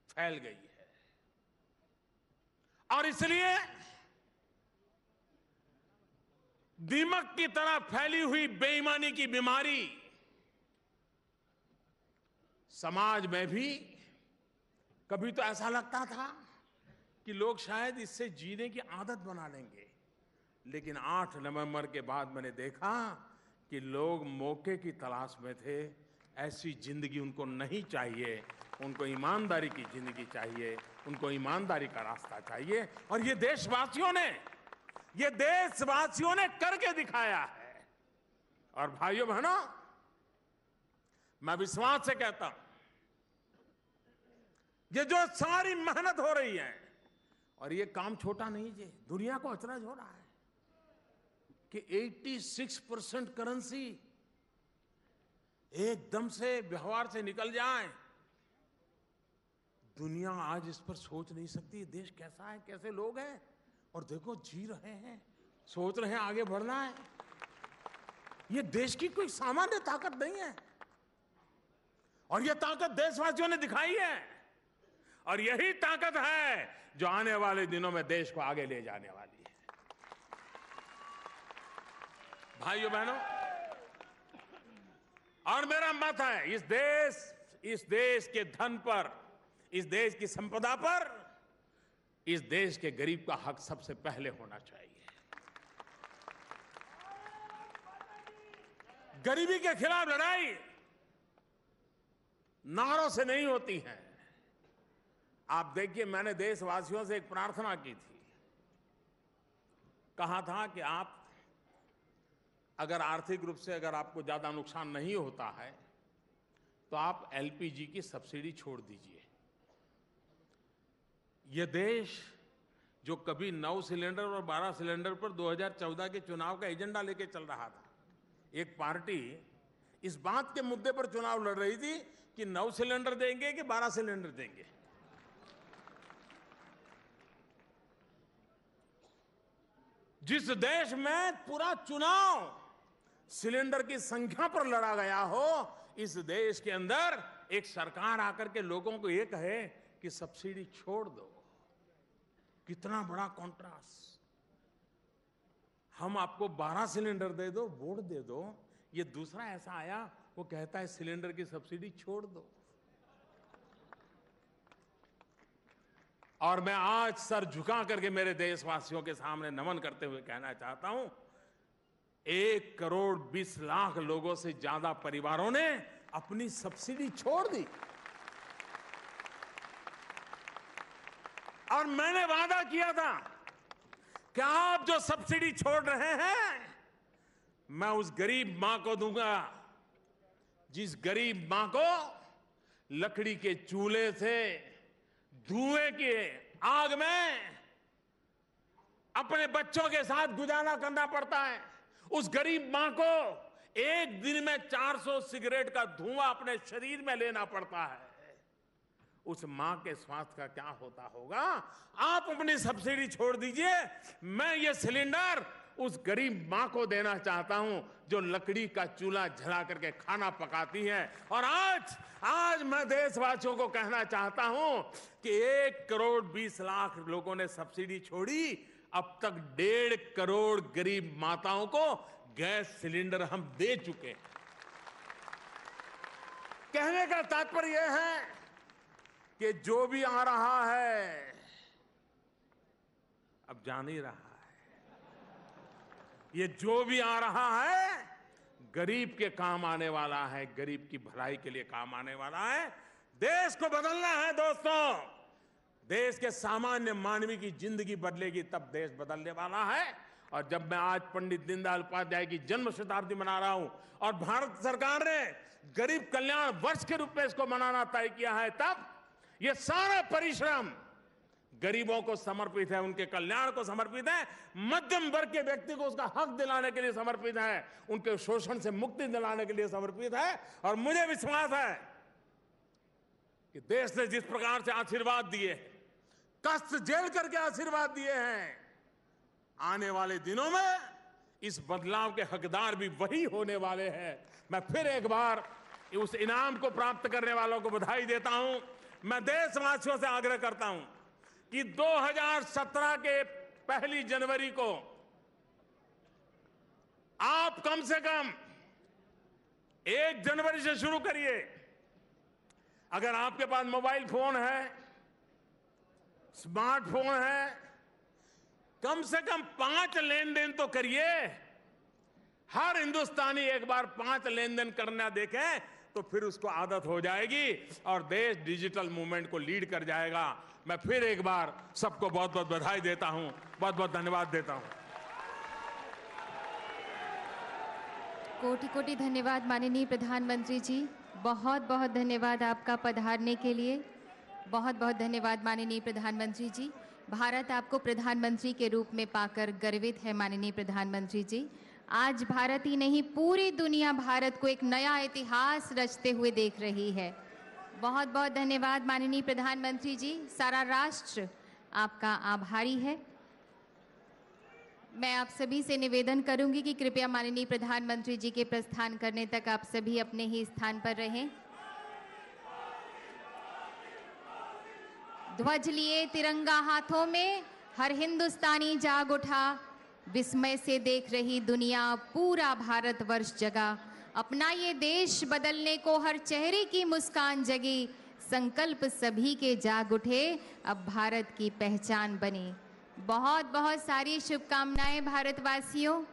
फैल गई है। और इसलिए दीमक की तरह फैली हुई बेईमानी की बीमारी समाज में भी कभी तो ऐसा लगता था कि कि लोग शायद इससे जीने की आदत बना लेंगे, लेकिन 8 नवंबर के बाद मैंने देखा कि लोग मौके की तलाश में थे। ऐसी जिंदगी उनको नहीं चाहिए, उनको ईमानदारी की जिंदगी चाहिए, उनको ईमानदारी का रास्ता चाहिए। और ये देशवासियों ने करके दिखाया है। और भाइयों बहनों, मैं विश्वास से कहता हूं, ये जो सारी मेहनत हो रही है, और ये काम छोटा नहीं जी, दुनिया को अचरज हो रहा है कि 86% करेंसी एकदम से व्यवहार से निकल जाए। दुनिया आज इस पर सोच नहीं सकती देश कैसा है, कैसे लोग हैं। और देखो जी रहे हैं, सोच रहे हैं आगे बढ़ना है। ये देश की कोई सामान्य ताकत नहीं है, और ये ताकत देशवासियों ने दिखाई है। और यही ताकत है जो आने वाले दिनों में देश को आगे ले जाने वाली है। भाइयों बहनों, और मेरा मत है इस देश के धन पर, इस देश की संपदा पर, इस देश के गरीब का हक सबसे पहले होना चाहिए। गरीबी के खिलाफ लड़ाई नारों से नहीं होती है। आप देखिए, मैंने देशवासियों से एक प्रार्थना की थी। कहा था कि आप अगर आर्थिक रूप से अगर आपको ज्यादा नुकसान नहीं होता है तो आप एलपीजी की सब्सिडी छोड़ दीजिए। यह देश जो कभी 9 सिलेंडर और 12 सिलेंडर पर 2014 के चुनाव का एजेंडा लेके चल रहा था, एक पार्टी इस बात के मुद्दे पर चुनाव लड़ रही थी कि 9 सिलेंडर देंगे कि 12 सिलेंडर देंगे। जिस देश में पूरा चुनाव सिलेंडर की संख्या पर लड़ा गया हो, इस देश के अंदर एक सरकार आकर के लोगों को यह कहे कि सब्सिडी छोड़ दो। कितना बड़ा कॉन्ट्रास्ट। हम आपको 12 सिलेंडर दे दो, वोट दे दो। ये दूसरा ऐसा आया, वो कहता है सिलेंडर की सब्सिडी छोड़ दो। और मैं आज सर झुका करके मेरे देशवासियों के सामने नमन करते हुए कहना चाहता हूं, 1 करोड़ 20 लाख लोगों से ज्यादा परिवारों ने अपनी सब्सिडी छोड़ दी। और मैंने वादा किया था कि आप जो सब्सिडी छोड़ रहे हैं, मैं उस गरीब मां को दूंगा जिस गरीब मां को लकड़ी के चूल्हे से धुएं की आग में अपने बच्चों के साथ गुजारा करना पड़ता है। उस गरीब मां को एक दिन में 400 सिगरेट का धुआं अपने शरीर में लेना पड़ता है। उस मां के स्वास्थ्य का क्या होता होगा। आप अपनी सब्सिडी छोड़ दीजिए, मैं ये सिलेंडर उस गरीब मां को देना चाहता हूं जो लकड़ी का चूल्हा जला करके खाना पकाती है। और आज मैं देशवासियों को कहना चाहता हूं कि 1 करोड़ 20 लाख लोगों ने सब्सिडी छोड़ी। अब तक 1.5 करोड़ गरीब माताओं को गैस सिलेंडर हम दे चुके हैं। कहने का तात्पर्य यह है कि जो भी आ रहा है अब जान ही रहा है। ये जो भी आ रहा है गरीब के काम आने वाला है, गरीब की भलाई के लिए काम आने वाला है। देश को बदलना है दोस्तों। देश के सामान्य मानवी की जिंदगी बदलेगी तब देश बदलने वाला है। और जब मैं आज पंडित दीनदयाल उपाध्याय की जन्म शताब्दी मना रहा हूं और भारत सरकार ने गरीब कल्याण वर्ष के रूप में इसको मनाना तय किया है, तब ये सारा परिश्रम गरीबों को समर्पित है, उनके कल्याण को समर्पित है, मध्यम वर्ग के व्यक्ति को उसका हक दिलाने के लिए समर्पित है, उनके शोषण से मुक्ति दिलाने के लिए समर्पित है। और मुझे विश्वास है कि देश ने जिस प्रकार से आशीर्वाद दिए, कष्ट झेल करके आशीर्वाद दिए हैं, आने वाले दिनों में इस बदलाव के हकदार भी वही होने वाले हैं। मैं फिर एक बार उस इनाम को प्राप्त करने वालों को बधाई देता हूं। मैं देशवासियों से आग्रह करता हूं कि 2017 के 1 जनवरी को आप कम से कम 1 जनवरी से शुरू करिए। अगर आपके पास मोबाइल फोन है, स्मार्टफोन है, कम से कम 5 लेन देन तो करिए। हर हिंदुस्तानी एक बार 5 लेन देन करना देखे तो फिर उसको आदत हो जाएगी और देश डिजिटल मूवमेंट को लीड कर जाएगा। मैं फिर एक बार सबको बहुत बहुत बधाई देता हूं, बहुत बहुत धन्यवाद देता हूं। कोटि कोटि धन्यवाद माननीय प्रधानमंत्री जी, बहुत बहुत धन्यवाद आपका पधारने के लिए। बहुत बहुत धन्यवाद माननीय प्रधानमंत्री जी। भारत आपको प्रधानमंत्री के रूप में पाकर गर्वित है माननीय प्रधानमंत्री जी। आज भारत ही नहीं, पूरी दुनिया भारत को एक नया इतिहास रचते हुए देख रही है। बहुत बहुत धन्यवाद माननीय प्रधानमंत्री जी। सारा राष्ट्र आपका आभारी है। मैं आप सभी से निवेदन करूंगी कि कृपया माननीय प्रधानमंत्री जी के प्रस्थान करने तक आप सभी अपने ही स्थान पर रहें। ध्वज लिए तिरंगा हाथों में हर हिंदुस्तानी जाग उठा, विस्मय से देख रही दुनिया पूरा भारतवर्ष जगा। अपना ये देश बदलने को हर चेहरे की मुस्कान जगी, संकल्प सभी के जाग उठे, अब भारत की पहचान बनी। बहुत बहुत सारी शुभकामनाएं भारतवासियों।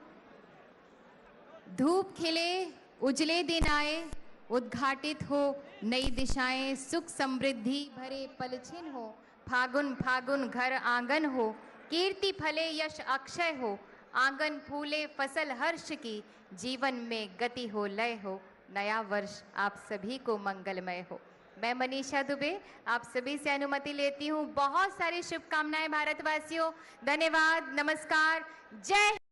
धूप खिले, उजले दिन आए, उद्घाटित हो नई दिशाएं, सुख समृद्धि भरे पल छिन हो, फागुन फागुन घर आंगन हो, कीर्ति फले यश अक्षय हो, आंगन फूले फसल हर्ष की, जीवन में गति हो लय हो, नया वर्ष आप सभी को मंगलमय हो। मैं मनीषा दुबे आप सभी से अनुमति लेती हूँ। बहुत सारी शुभकामनाएं भारतवासियों। धन्यवाद, नमस्कार, जय